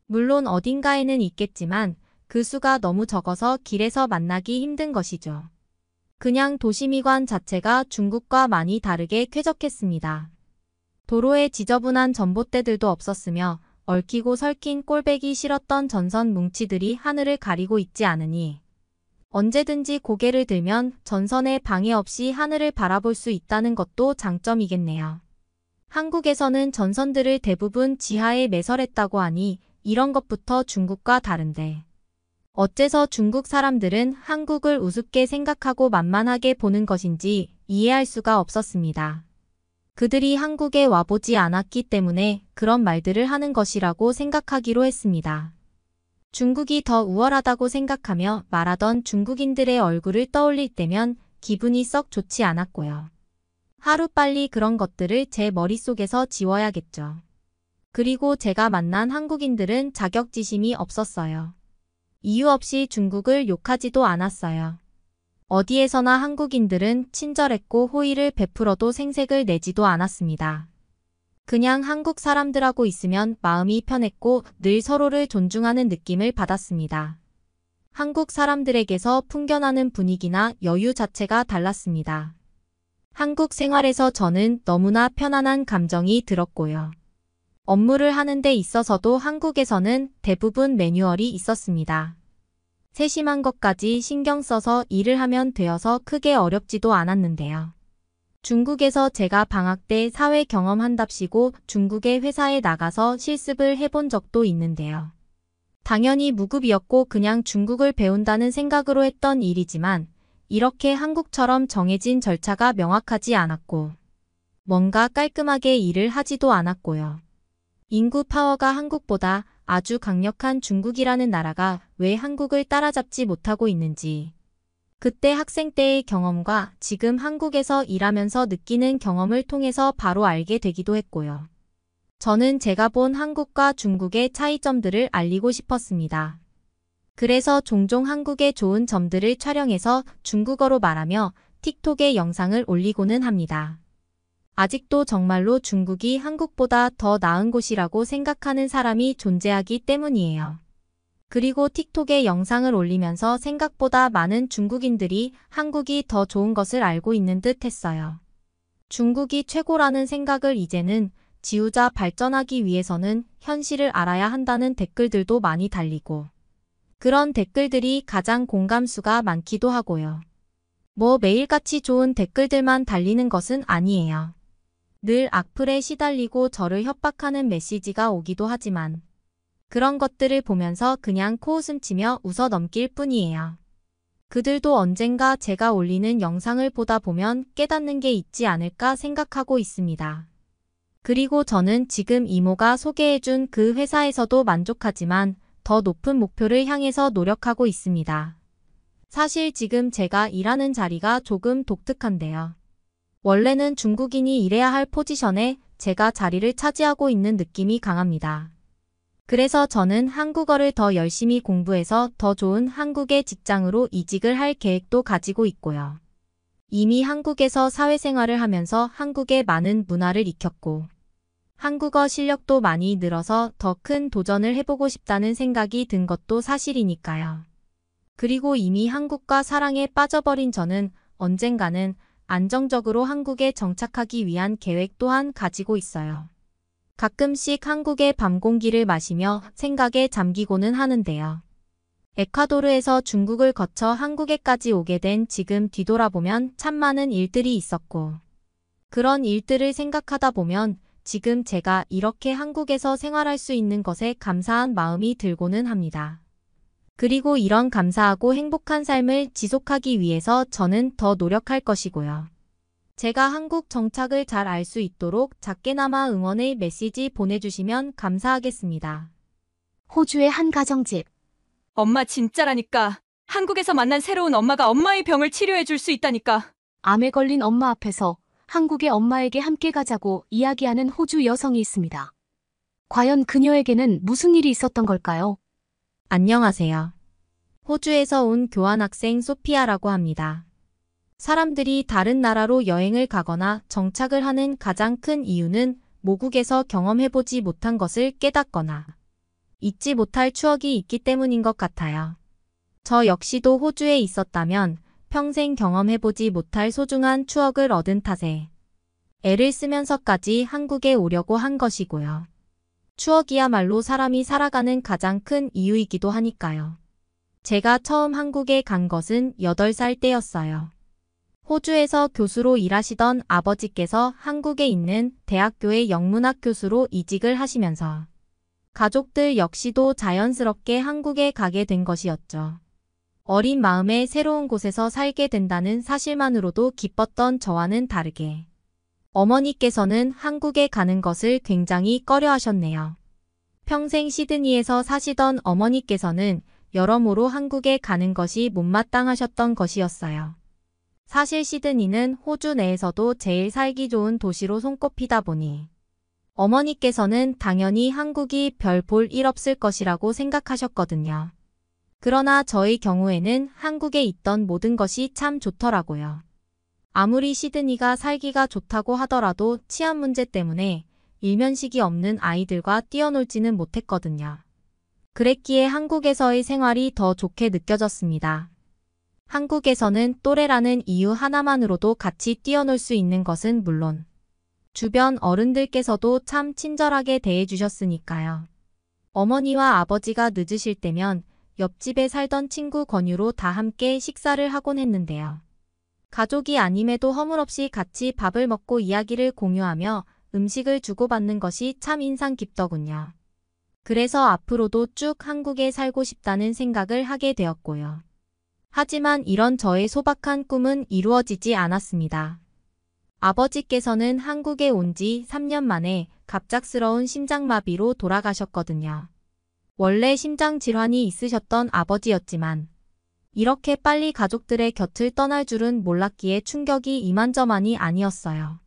물론 어딘가에는 있겠지만 그 수가 너무 적어서 길에서 만나기 힘든 것이죠. 그냥 도시미관 자체가 중국과 많이 다르게 쾌적했습니다. 도로에 지저분한 전봇대들도 없었으며 얽히고 설킨 꼴배기 싫었던 전선 뭉치들이 하늘을 가리고 있지 않으니 언제든지 고개를 들면 전선에 방해 없이 하늘을 바라볼 수 있다는 것도 장점이겠네요. 한국에서는 전선들을 대부분 지하에 매설했다고 하니 이런 것부터 중국과 다른데 어째서 중국 사람들은 한국을 우습게 생각하고 만만하게 보는 것인지 이해할 수가 없었습니다. 그들이 한국에 와보지 않았기 때문에 그런 말들을 하는 것이라고 생각하기로 했습니다. 중국이 더 우월하다고 생각하며 말하던 중국인들의 얼굴을 떠올릴 때면 기분이 썩 좋지 않았고요. 하루빨리 그런 것들을 제 머릿속에서 지워야겠죠. 그리고 제가 만난 한국인들은 자격지심이 없었어요. 이유 없이 중국을 욕하지도 않았어요. 어디에서나 한국인들은 친절했고 호의를 베풀어도 생색을 내지도 않았습니다. 그냥 한국 사람들하고 있으면 마음이 편했고 늘 서로를 존중하는 느낌을 받았습니다. 한국 사람들에게서 풍겨나는 분위기나 여유 자체가 달랐습니다. 한국 생활에서 저는 너무나 편안한 감정이 들었고요. 업무를 하는 데 있어서도 한국에서는 대부분 매뉴얼이 있었습니다. 세심한 것까지 신경 써서 일을 하면 되어서 크게 어렵지도 않았는데요. 중국에서 제가 방학 때 사회 경험한답시고 중국의 회사에 나가서 실습을 해본 적도 있는데요. 당연히 무급이었고 그냥 중국을 배운다는 생각으로 했던 일이지만 이렇게 한국처럼 정해진 절차가 명확하지 않았고 뭔가 깔끔하게 일을 하지도 않았고요. 인구 파워가 한국보다 아주 강력한 중국이라는 나라가 왜 한국을 따라잡지 못하고 있는지 그때 학생 때의 경험과 지금 한국에서 일하면서 느끼는 경험을 통해서 바로 알게 되기도 했고요. 저는 제가 본 한국과 중국의 차이점들을 알리고 싶었습니다. 그래서 종종 한국의 좋은 점들을 촬영해서 중국어로 말하며 틱톡에 영상을 올리고는 합니다. 아직도 정말로 중국이 한국보다 더 나은 곳이라고 생각하는 사람이 존재하기 때문이에요. 그리고 틱톡에 영상을 올리면서 생각보다 많은 중국인들이 한국이 더 좋은 것을 알고 있는 듯 했어요. 중국이 최고라는 생각을 이제는 지우자 발전하기 위해서는 현실을 알아야 한다는 댓글들도 많이 달리고 그런 댓글들이 가장 공감수가 많기도 하고요. 뭐 매일같이 좋은 댓글들만 달리는 것은 아니에요. 늘 악플에 시달리고 저를 협박하는 메시지가 오기도 하지만 그런 것들을 보면서 그냥 코웃음 치며 웃어 넘길 뿐이에요. 그들도 언젠가 제가 올리는 영상을 보다 보면 깨닫는 게 있지 않을까 생각하고 있습니다. 그리고 저는 지금 이모가 소개해준 그 회사에서도 만족하지만 더 높은 목표를 향해서 노력하고 있습니다. 사실 지금 제가 일하는 자리가 조금 독특한데요. 원래는 중국인이 일해야 할 포지션에 제가 자리를 차지하고 있는 느낌이 강합니다. 그래서 저는 한국어를 더 열심히 공부해서 더 좋은 한국의 직장으로 이직을 할 계획도 가지고 있고요. 이미 한국에서 사회생활을 하면서 한국의 많은 문화를 익혔고 한국어 실력도 많이 늘어서 더 큰 도전을 해보고 싶다는 생각이 든 것도 사실이니까요. 그리고 이미 한국과 사랑에 빠져버린 저는 언젠가는 안정적으로 한국에 정착하기 위한 계획 또한 가지고 있어요. 가끔씩 한국의 밤 공기를 마시며 생각에 잠기고는 하는데요. 에콰도르에서 중국을 거쳐 한국에까지 오게 된 지금 뒤돌아보면 참 많은 일들이 있었고 그런 일들을 생각하다 보면 지금 제가 이렇게 한국에서 생활할 수 있는 것에 감사한 마음이 들고는 합니다. 그리고 이런 감사하고 행복한 삶을 지속하기 위해서 저는 더 노력할 것이고요. 제가 한국 정착을 잘 알 수 있도록 작게나마 응원의 메시지 보내주시면 감사하겠습니다. 호주의 한 가정집. 엄마 진짜라니까. 한국에서 만난 새로운 엄마가 엄마의 병을 치료해 줄 수 있다니까. 암에 걸린 엄마 앞에서 한국의 엄마에게 함께 가자고 이야기하는 호주 여성이 있습니다. 과연 그녀에게는 무슨 일이 있었던 걸까요? 안녕하세요. 호주에서 온 교환학생 소피아라고 합니다. 사람들이 다른 나라로 여행을 가거나 정착을 하는 가장 큰 이유는 모국에서 경험해보지 못한 것을 깨닫거나 잊지 못할 추억이 있기 때문인 것 같아요. 저 역시도 호주에 있었다면 평생 경험해보지 못할 소중한 추억을 얻은 탓에 애를 쓰면서까지 한국에 오려고 한 것이고요. 추억이야말로 사람이 살아가는 가장 큰 이유이기도 하니까요. 제가 처음 한국에 간 것은 8살 때였어요. 호주에서 교수로 일하시던 아버지께서 한국에 있는 대학교의 영문학 교수로 이직을 하시면서 가족들 역시도 자연스럽게 한국에 가게 된 것이었죠. 어린 마음에 새로운 곳에서 살게 된다는 사실만으로도 기뻤던 저와는 다르게 어머니께서는 한국에 가는 것을 굉장히 꺼려하셨네요. 평생 시드니에서 사시던 어머니께서는 여러모로 한국에 가는 것이 못마땅하셨던 것이었어요. 사실 시드니는 호주 내에서도 제일 살기 좋은 도시로 손꼽히다 보니 어머니께서는 당연히 한국이 별 볼 일 없을 것이라고 생각하셨거든요. 그러나 저의 경우에는 한국에 있던 모든 것이 참 좋더라고요. 아무리 시드니가 살기가 좋다고 하더라도 치안 문제 때문에 일면식이 없는 아이들과 뛰어놀지는 못했거든요. 그랬기에 한국에서의 생활이 더 좋게 느껴졌습니다. 한국에서는 또래라는 이유 하나만으로도 같이 뛰어놀 수 있는 것은 물론 주변 어른들께서도 참 친절하게 대해주셨으니까요. 어머니와 아버지가 늦으실 때면 옆집에 살던 친구 권유로 다 함께 식사를 하곤 했는데요. 가족이 아님에도 허물없이 같이 밥을 먹고 이야기를 공유하며 음식을 주고받는 것이 참 인상 깊더군요. 그래서 앞으로도 쭉 한국에 살고 싶다는 생각을 하게 되었고요. 하지만 이런 저의 소박한 꿈은 이루어지지 않았습니다. 아버지께서는 한국에 온 지 3년 만에 갑작스러운 심장마비로 돌아가셨거든요. 원래 심장질환이 있으셨던 아버지였지만 이렇게 빨리 가족들의 곁을 떠날 줄은 몰랐기에 충격이 이만저만이 아니었어요.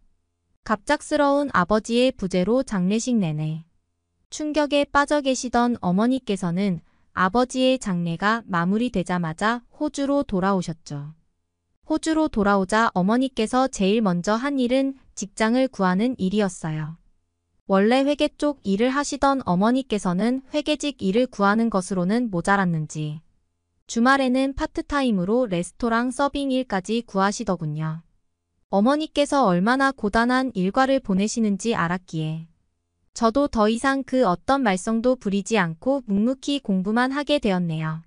갑작스러운 아버지의 부재로 장례식 내내 충격에 빠져 계시던 어머니께서는 아버지의 장례가 마무리되자마자 호주로 돌아오셨죠. 호주로 돌아오자 어머니께서 제일 먼저 한 일은 직장을 구하는 일이었어요. 원래 회계 쪽 일을 하시던 어머니께서는 회계직 일을 구하는 것으로는 모자랐는지 주말에는 파트타임으로 레스토랑 서빙 일까지 구하시더군요. 어머니께서 얼마나 고단한 일과를 보내시는지 알았기에 저도 더 이상 그 어떤 말썽도 부리지 않고 묵묵히 공부만 하게 되었네요.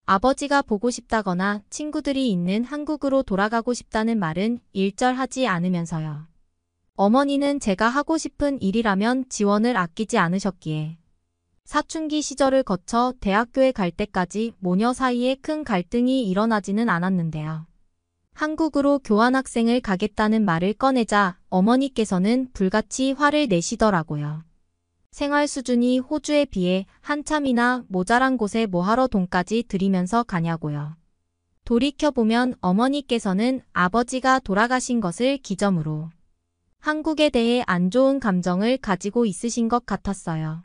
아버지가 보고 싶다거나 친구들이 있는 한국으로 돌아가고 싶다는 말은 일절하지 않으면서요. 어머니는 제가 하고 싶은 일이라면 지원을 아끼지 않으셨기에 사춘기 시절을 거쳐 대학교에 갈 때까지 모녀 사이에 큰 갈등이 일어나지는 않았는데요. 한국으로 교환학생을 가겠다는 말을 꺼내자 어머니께서는 불같이 화를 내시더라고요. 생활 수준이 호주에 비해 한참이나 모자란 곳에 뭐하러 돈까지 들이면서 가냐고요. 돌이켜보면 어머니께서는 아버지가 돌아가신 것을 기점으로 한국에 대해 안 좋은 감정을 가지고 있으신 것 같았어요.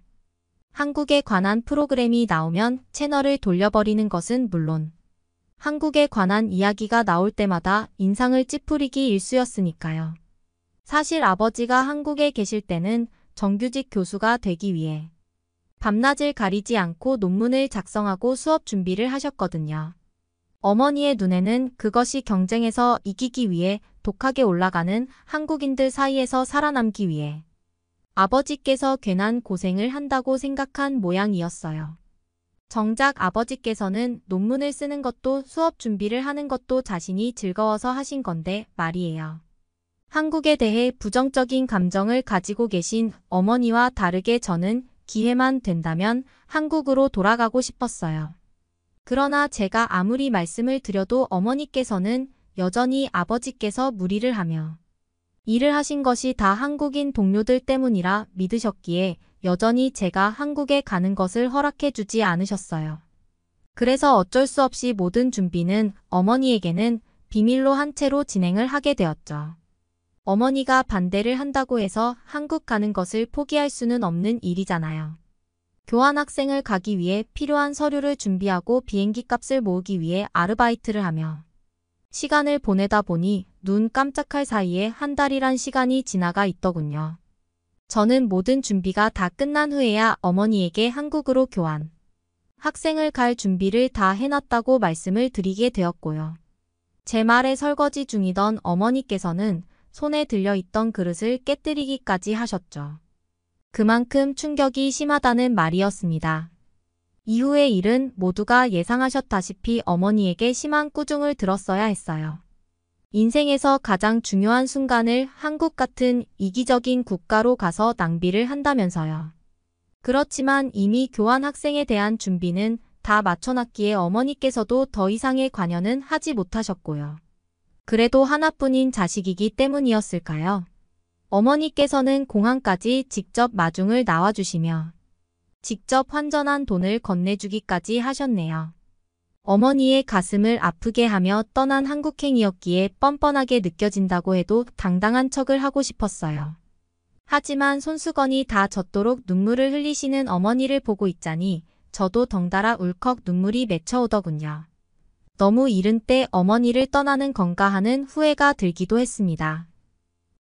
한국에 관한 프로그램이 나오면 채널을 돌려버리는 것은 물론 한국에 관한 이야기가 나올 때마다 인상을 찌푸리기 일쑤였으니까요. 사실 아버지가 한국에 계실 때는 정규직 교수가 되기 위해 밤낮을 가리지 않고 논문을 작성하고 수업 준비를 하셨거든요. 어머니의 눈에는 그것이 경쟁에서 이기기 위해 독하게 올라가는 한국인들 사이에서 살아남기 위해 아버지께서 괜한 고생을 한다고 생각한 모양이었어요. 정작 아버지께서는 논문을 쓰는 것도 수업 준비를 하는 것도 자신이 즐거워서 하신 건데 말이에요. 한국에 대해 부정적인 감정을 가지고 계신 어머니와 다르게 저는 기회만 된다면 한국으로 돌아가고 싶었어요. 그러나 제가 아무리 말씀을 드려도 어머니께서는 여전히 아버지께서 무리를 하며 일을 하신 것이 다 한국인 동료들 때문이라 믿으셨기에 여전히 제가 한국에 가는 것을 허락해 주지 않으셨어요. 그래서 어쩔 수 없이 모든 준비는 어머니에게는 비밀로 한 채로 진행을 하게 되었죠. 어머니가 반대를 한다고 해서 한국 가는 것을 포기할 수는 없는 일이잖아요. 교환학생을 가기 위해 필요한 서류를 준비하고 비행기 값을 모으기 위해 아르바이트를 하며 시간을 보내다 보니 눈 깜짝할 사이에 한 달이란 시간이 지나가 있더군요. 저는 모든 준비가 다 끝난 후에야 어머니에게 한국으로 교환 학생을 갈 준비를 다 해놨다고 말씀을 드리게 되었고요. 제 말에 설거지 중이던 어머니께서는 손에 들려있던 그릇을 깨뜨리기까지 하셨죠. 그만큼 충격이 심하다는 말이었습니다. 이후의 일은 모두가 예상하셨다시피 어머니에게 심한 꾸중을 들었어야 했어요. 인생에서 가장 중요한 순간을 한국 같은 이기적인 국가로 가서 낭비를 한다면서요. 그렇지만 이미 교환학생에 대한 준비는 다 맞춰놨기에 어머니께서도 더 이상의 관여는 하지 못하셨고요. 그래도 하나뿐인 자식이기 때문이었을까요? 어머니께서는 공항까지 직접 마중을 나와주시며 직접 환전한 돈을 건네주기까지 하셨네요. 어머니의 가슴을 아프게 하며 떠난 한국행이었기에 뻔뻔하게 느껴진다고 해도 당당한 척을 하고 싶었어요. 하지만 손수건이 다 젖도록 눈물을 흘리시는 어머니를 보고 있자니 저도 덩달아 울컥 눈물이 맺혀오더군요. 너무 이른 때 어머니를 떠나는 건가 하는 후회가 들기도 했습니다.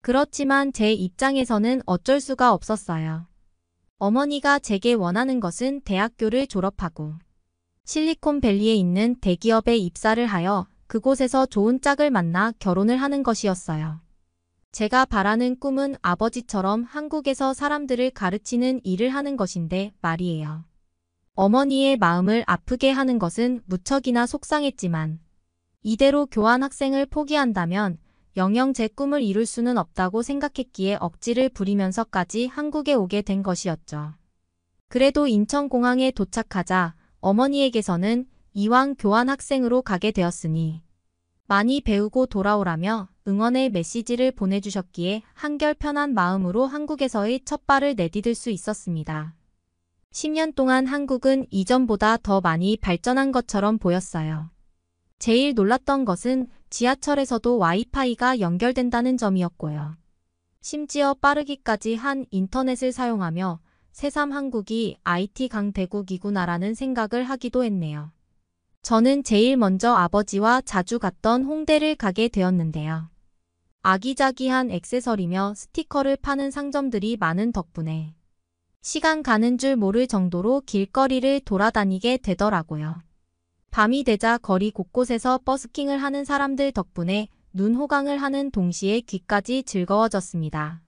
그렇지만 제 입장에서는 어쩔 수가 없었어요. 어머니가 제게 원하는 것은 대학교를 졸업하고 실리콘밸리에 있는 대기업에 입사를 하여 그곳에서 좋은 짝을 만나 결혼을 하는 것이었어요. 제가 바라는 꿈은 아버지처럼 한국에서 사람들을 가르치는 일을 하는 것인데 말이에요. 어머니의 마음을 아프게 하는 것은 무척이나 속상했지만 이대로 교환학생을 포기한다면 영영 제 꿈을 이룰 수는 없다고 생각했기에 억지를 부리면서까지 한국에 오게 된 것이었죠. 그래도 인천공항에 도착하자 어머니에게서는 이왕 교환학생으로 가게 되었으니 많이 배우고 돌아오라며 응원의 메시지를 보내주셨기에 한결 편한 마음으로 한국에서의 첫 발을 내디딜 수 있었습니다. 10년 동안 한국은 이전보다 더 많이 발전한 것처럼 보였어요. 제일 놀랐던 것은 지하철에서도 와이파이가 연결된다는 점이었고요. 심지어 빠르기까지 한 인터넷을 사용하며 새삼 한국이 IT 강대국이구나라는 생각을 하기도 했네요. 저는 제일 먼저 아버지와 자주 갔던 홍대를 가게 되었는데요. 아기자기한 액세서리며 스티커를 파는 상점들이 많은 덕분에 시간 가는 줄 모를 정도로 길거리를 돌아다니게 되더라고요. 밤이 되자 거리 곳곳에서 버스킹을 하는 사람들 덕분에 눈 호강을 하는 동시에 귀까지 즐거워졌습니다.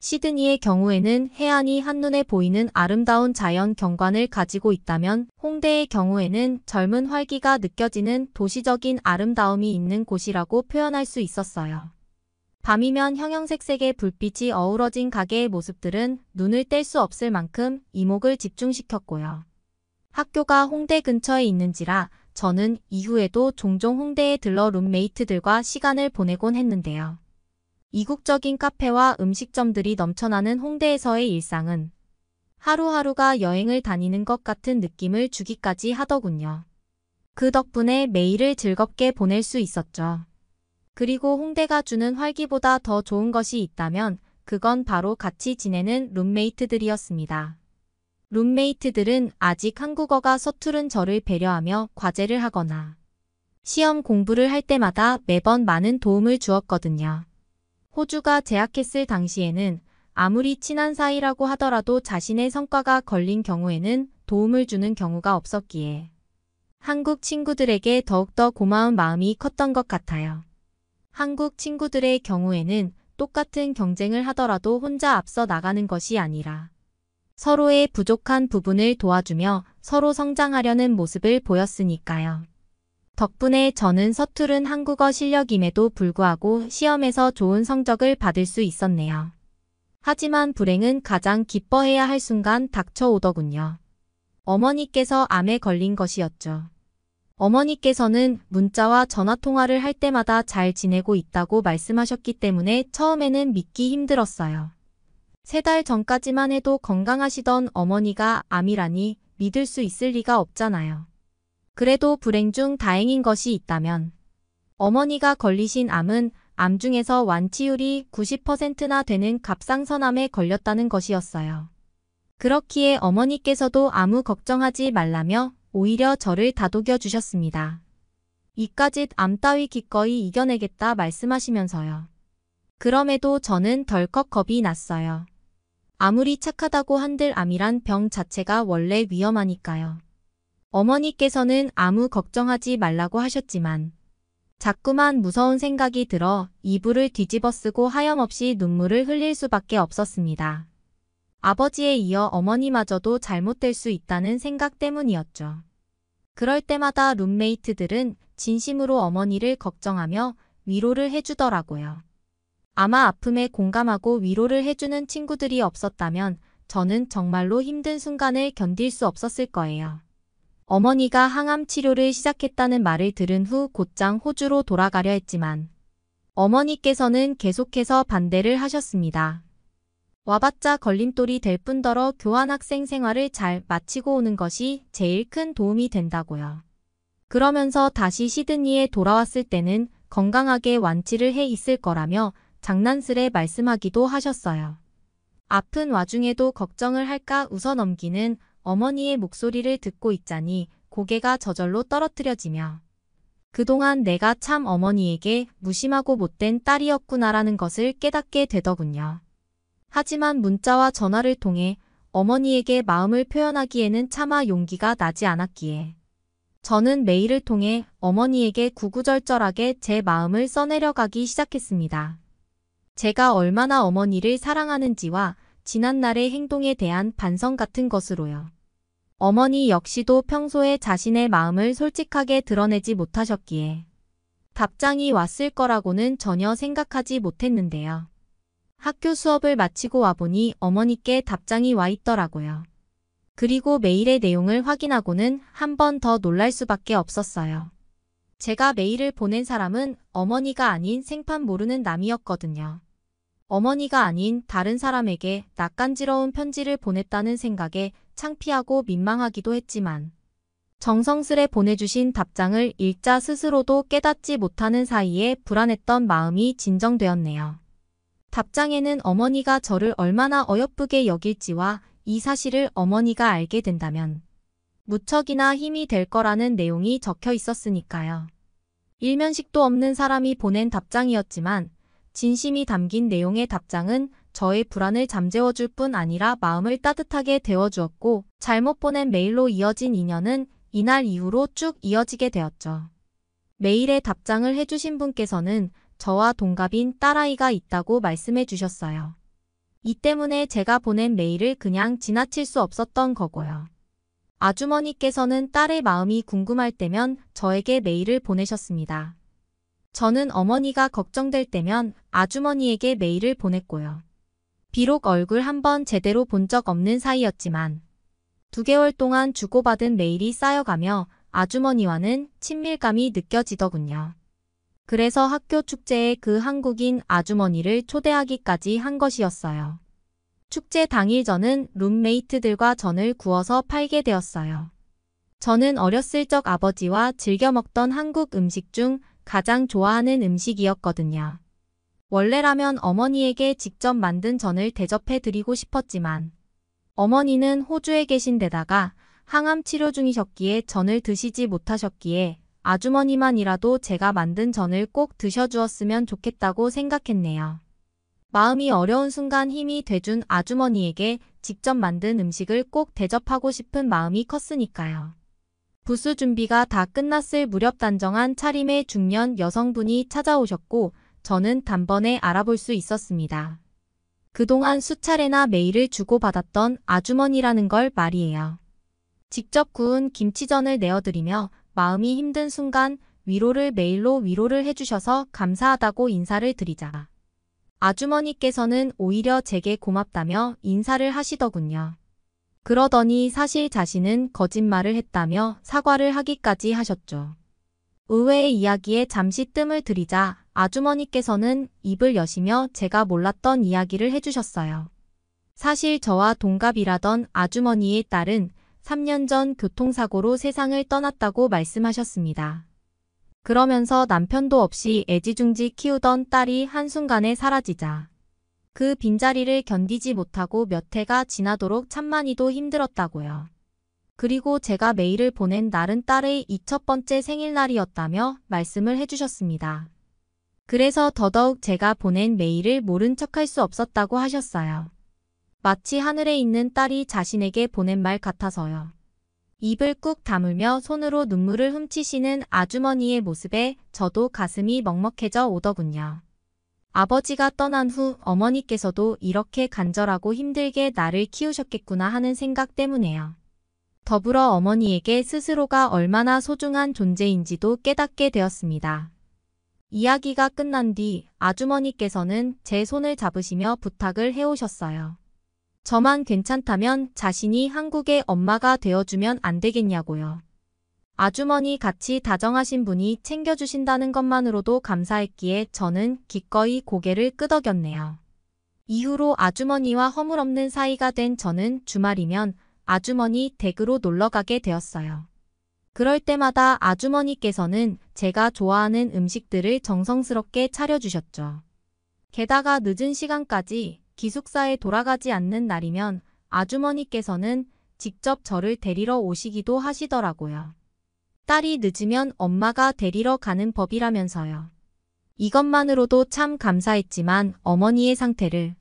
시드니의 경우에는 해안이 한눈에 보이는 아름다운 자연 경관을 가지고 있다면 홍대의 경우에는 젊은 활기가 느껴지는 도시적인 아름다움이 있는 곳이라고 표현할 수 있었어요. 밤이면 형형색색의 불빛이 어우러진 가게의 모습들은 눈을 뗄 수 없을 만큼 이목을 집중시켰고요. 학교가 홍대 근처에 있는지라 저는 이후에도 종종 홍대에 들러 룸메이트들과 시간을 보내곤 했는데요. 이국적인 카페와 음식점들이 넘쳐나는 홍대에서의 일상은 하루하루가 여행을 다니는 것 같은 느낌을 주기까지 하더군요. 그 덕분에 매일을 즐겁게 보낼 수 있었죠. 그리고 홍대가 주는 활기보다 더 좋은 것이 있다면 그건 바로 같이 지내는 룸메이트들이었습니다. 룸메이트들은 아직 한국어가 서투른 저를 배려하며 과제를 하거나 시험 공부를 할 때마다 매번 많은 도움을 주었거든요. 호주가 재학했을 당시에는 아무리 친한 사이라고 하더라도 자신의 성과가 걸린 경우에는 도움을 주는 경우가 없었기에 한국 친구들에게 더욱더 고마운 마음이 컸던 것 같아요. 한국 친구들의 경우에는 똑같은 경쟁을 하더라도 혼자 앞서 나가는 것이 아니라 서로의 부족한 부분을 도와주며 서로 성장하려는 모습을 보였으니까요. 덕분에 저는 서투른 한국어 실력임에도 불구하고 시험에서 좋은 성적을 받을 수 있었네요. 하지만 불행은 가장 기뻐해야 할 순간 닥쳐오더군요. 어머니께서 암에 걸린 것이었죠. 어머니께서는 문자와 전화통화를 할 때마다 잘 지내고 있다고 말씀하셨기 때문에 처음에는 믿기 힘들었어요. 3달 전까지만 해도 건강하시던 어머니가 암이라니 믿을 수 있을 리가 없잖아요. 그래도 불행 중 다행인 것이 있다면 어머니가 걸리신 암은 암 중에서 완치율이 90%나 되는 갑상선암에 걸렸다는 것이었어요. 그렇기에 어머니께서도 아무 걱정하지 말라며 오히려 저를 다독여 주셨습니다. 이까짓 암 따위 기꺼이 이겨내겠다 말씀하시면서요. 그럼에도 저는 덜컥 겁이 났어요. 아무리 착하다고 한들 암이란 병 자체가 원래 위험하니까요. 어머니께서는 아무 걱정하지 말라고 하셨지만 자꾸만 무서운 생각이 들어 이불을 뒤집어 쓰고 하염없이 눈물을 흘릴 수밖에 없었습니다. 아버지에 이어 어머니마저도 잘못될 수 있다는 생각 때문이었죠. 그럴 때마다 룸메이트들은 진심으로 어머니를 걱정하며 위로를 해주더라고요. 아마 아픔에 공감하고 위로를 해주는 친구들이 없었다면 저는 정말로 힘든 순간을 견딜 수 없었을 거예요. 어머니가 항암 치료를 시작했다는 말을 들은 후 곧장 호주로 돌아가려 했지만 어머니께서는 계속해서 반대를 하셨습니다. 와봤자 걸림돌이 될 뿐더러 교환학생 생활을 잘 마치고 오는 것이 제일 큰 도움이 된다고요. 그러면서 다시 시드니에 돌아왔을 때는 건강하게 완치를 해 있을 거라며 장난스레 말씀하기도 하셨어요. 아픈 와중에도 걱정을 할까 웃어넘기는 어머니의 목소리를 듣고 있자니 고개가 저절로 떨어뜨려지며 그동안 내가 참 어머니에게 무심하고 못된 딸이었구나라는 것을 깨닫게 되더군요. 하지만 문자와 전화를 통해 어머니에게 마음을 표현하기에는 차마 용기가 나지 않았기에 저는 메일을 통해 어머니에게 구구절절하게 제 마음을 써내려가기 시작했습니다. 제가 얼마나 어머니를 사랑하는지와 지난날의 행동에 대한 반성 같은 것으로요. 어머니 역시도 평소에 자신의 마음을 솔직하게 드러내지 못하셨기에 답장이 왔을 거라고는 전혀 생각하지 못했는데요. 학교 수업을 마치고 와보니 어머니께 답장이 와 있더라고요. 그리고 메일의 내용을 확인하고는 한 번 더 놀랄 수밖에 없었어요. 제가 메일을 보낸 사람은 어머니가 아닌 생판 모르는 남이었거든요. 어머니가 아닌 다른 사람에게 낯간지러운 편지를 보냈다는 생각에 창피하고 민망하기도 했지만 정성스레 보내주신 답장을 읽자 스스로도 깨닫지 못하는 사이에 불안했던 마음이 진정되었네요. 답장에는 어머니가 저를 얼마나 어여쁘게 여길지와 이 사실을 어머니가 알게 된다면 무척이나 힘이 될 거라는 내용이 적혀 있었으니까요. 일면식도 없는 사람이 보낸 답장이었지만 진심이 담긴 내용의 답장은 저의 불안을 잠재워줄 뿐 아니라 마음을 따뜻하게 데워주었고 잘못 보낸 메일로 이어진 인연은 이날 이후로 쭉 이어지게 되었죠. 메일에 답장을 해주신 분께서는 저와 동갑인 딸아이가 있다고 말씀해 주셨어요. 이 때문에 제가 보낸 메일을 그냥 지나칠 수 없었던 거고요. 아주머니께서는 딸의 마음이 궁금할 때면 저에게 메일을 보내셨습니다. 저는 어머니가 걱정될 때면 아주머니에게 메일을 보냈고요. 비록 얼굴 한번 제대로 본 적 없는 사이였지만 2개월 동안 주고받은 메일이 쌓여가며 아주머니와는 친밀감이 느껴지더군요. 그래서 학교 축제에 그 한국인 아주머니를 초대하기까지 한 것이었어요. 축제 당일 저는 룸메이트들과 전을 구워서 팔게 되었어요. 저는 어렸을 적 아버지와 즐겨 먹던 한국 음식 중 가장 좋아하는 음식이었거든요. 원래라면 어머니에게 직접 만든 전을 대접해 드리고 싶었지만 어머니는 호주에 계신 데다가 항암 치료 중이셨기에 전을 드시지 못하셨기에 아주머니만이라도 제가 만든 전을 꼭 드셔주었으면 좋겠다고 생각했네요. 마음이 어려운 순간 힘이 돼준 아주머니에게 직접 만든 음식을 꼭 대접하고 싶은 마음이 컸으니까요. 부수 준비가 다 끝났을 무렵 단정한 차림의 중년 여성분이 찾아오셨고 저는 단번에 알아볼 수 있었습니다. 그동안 수차례나 메일을 주고받았던 아주머니라는 걸 말이에요. 직접 구운 김치전을 내어드리며 마음이 힘든 순간 위로를 메일로 위로를 해주셔서 감사하다고 인사를 드리자 아주머니께서는 오히려 제게 고맙다며 인사를 하시더군요. 그러더니 사실 자신은 거짓말을 했다며 사과를 하기까지 하셨죠. 의외의 이야기에 잠시 뜸을 들이자 아주머니께서는 입을 여시며 제가 몰랐던 이야기를 해주셨어요. 사실 저와 동갑이라던 아주머니의 딸은 3년 전 교통사고로 세상을 떠났다고 말씀하셨습니다. 그러면서 남편도 없이 애지중지 키우던 딸이 한순간에 사라지자 그 빈자리를 견디지 못하고 몇 해가 지나도록 참만이도 힘들었다고요. 그리고 제가 메일을 보낸 날은 딸의 2첫 번째 생일날이었다며 말씀을 해주셨습니다. 그래서 더더욱 제가 보낸 메일을 모른 척할 수 없었다고 하셨어요. 마치 하늘에 있는 딸이 자신에게 보낸 말 같아서요. 입을 꾹 다물며 손으로 눈물을 훔치시는 아주머니의 모습에 저도 가슴이 먹먹해져 오더군요. 아버지가 떠난 후 어머니께서도 이렇게 간절하고 힘들게 나를 키우셨겠구나 하는 생각 때문에요. 더불어 어머니에게 스스로가 얼마나 소중한 존재인지도 깨닫게 되었습니다. 이야기가 끝난 뒤 아주머니께서는 제 손을 잡으시며 부탁을 해오셨어요. 저만 괜찮다면 자신이 한국의 엄마가 되어주면 안 되겠냐고요. 아주머니 같이 다정하신 분이 챙겨주신다는 것만으로도 감사했기에 저는 기꺼이 고개를 끄덕였네요. 이후로 아주머니와 허물없는 사이가 된 저는 주말이면 아주머니 댁으로 놀러가게 되었어요. 그럴 때마다 아주머니께서는 제가 좋아하는 음식들을 정성스럽게 차려주셨죠. 게다가 늦은 시간까지 기숙사에 돌아가지 않는 날이면 아주머니께서는 직접 저를 데리러 오시기도 하시더라고요. 딸이 늦으면 엄마가 데리러 가는 법이라면서요. 이것만으로도 참 감사했지만 어머니의 상태를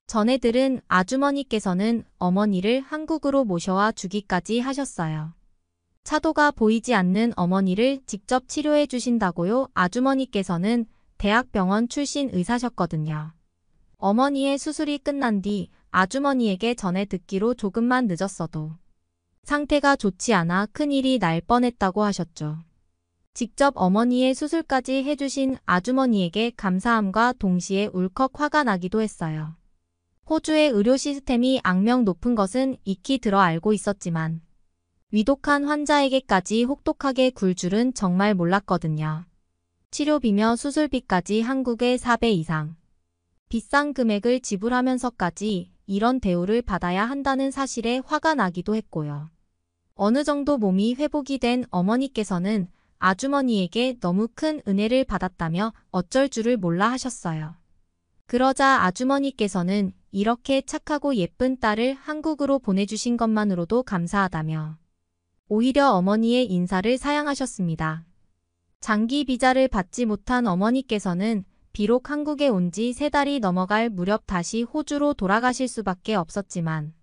전해들은 아주머니께서는 어머니를 한국으로 모셔와 주기까지 하셨어요. 차도가 보이지 않는 어머니를 직접 치료해 주신다고요. 아주머니께서는 대학병원 출신 의사셨거든요. 어머니의 수술이 끝난 뒤 아주머니에게 전해 듣기로 조금만 늦었어도 상태가 좋지 않아 큰일이 날 뻔했다고 하셨죠. 직접 어머니의 수술까지 해주신 아주머니에게 감사함과 동시에 울컥 화가 나기도 했어요. 호주의 의료 시스템이 악명 높은 것은 익히 들어 알고 있었지만 위독한 환자에게까지 혹독하게 굴 줄은 정말 몰랐거든요. 치료비며 수술비까지 한국의 4배 이상 비싼 금액을 지불하면서까지 이런 대우를 받아야 한다는 사실에 화가 나기도 했고요. 어느 정도 몸이 회복이 된 어머니께서는 아주머니에게 너무 큰 은혜를 받았다며 어쩔 줄을 몰라 하셨어요. 그러자 아주머니께서는 이렇게 착하고 예쁜 딸을 한국으로 보내주신 것만으로도 감사하다며 오히려 어머니의 인사를 사양하셨습니다. 장기 비자를 받지 못한 어머니께서는 비록 한국에 온 지 3달이 넘어갈 무렵 다시 호주로 돌아가실 수밖에 없었지만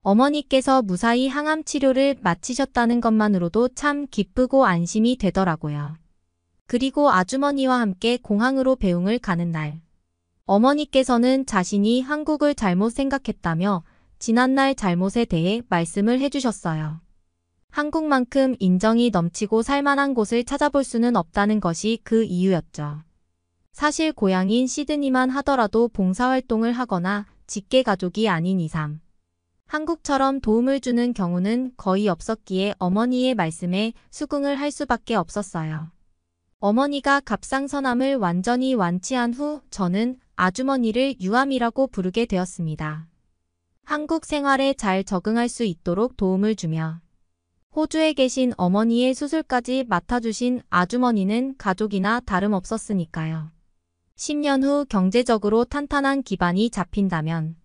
어머니께서 무사히 항암 치료를 마치셨다는 것만으로도 참 기쁘고 안심이 되더라고요. 그리고 아주머니와 함께 공항으로 배웅을 가는 날, 어머니께서는 자신이 한국을 잘못 생각했다며 지난날 잘못에 대해 말씀을 해주셨어요. 한국만큼 인정이 넘치고 살만한 곳을 찾아볼 수는 없다는 것이 그 이유였죠. 사실 고향인 시드니만 하더라도 봉사활동을 하거나 직계가족이 아닌 이상 한국처럼 도움을 주는 경우는 거의 없었기에 어머니의 말씀에 수긍을 할 수밖에 없었어요. 어머니가 갑상선암을 완전히 완치한 후 저는 아주머니를 유암이라고 부르게 되었습니다. 한국 생활에 잘 적응할 수 있도록 도움을 주며 호주에 계신 어머니의 수술까지 맡아주신 아주머니는 가족이나 다름없었으니까요. 10년 후 경제적으로 탄탄한 기반이 잡힌다면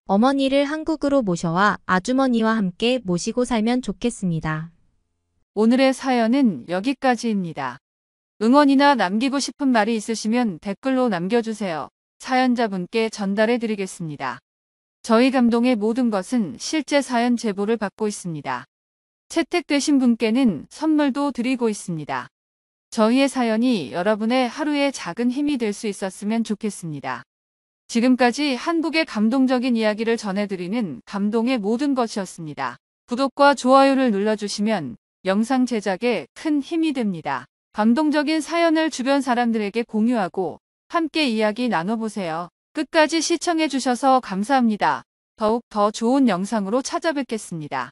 어머니를 한국으로 모셔와 아주머니와 함께 모시고 살면 좋겠습니다. 오늘의 사연은 여기까지입니다. 응원이나 남기고 싶은 말이 있으시면 댓글로 남겨주세요. 사연자분께 전달해 드리겠습니다. 저희 감동의 모든 것은 실제 사연 제보를 받고 있습니다. 채택되신 분께는 선물도 드리고 있습니다. 저희의 사연이 여러분의 하루의 작은 힘이 될 수 있었으면 좋겠습니다. 지금까지 한국의 감동적인 이야기를 전해드리는 감동의 모든 것이었습니다. 구독과 좋아요를 눌러주시면 영상 제작에 큰 힘이 됩니다. 감동적인 사연을 주변 사람들에게 공유하고 함께 이야기 나눠보세요. 끝까지 시청해주셔서 감사합니다. 더욱 더 좋은 영상으로 찾아뵙겠습니다.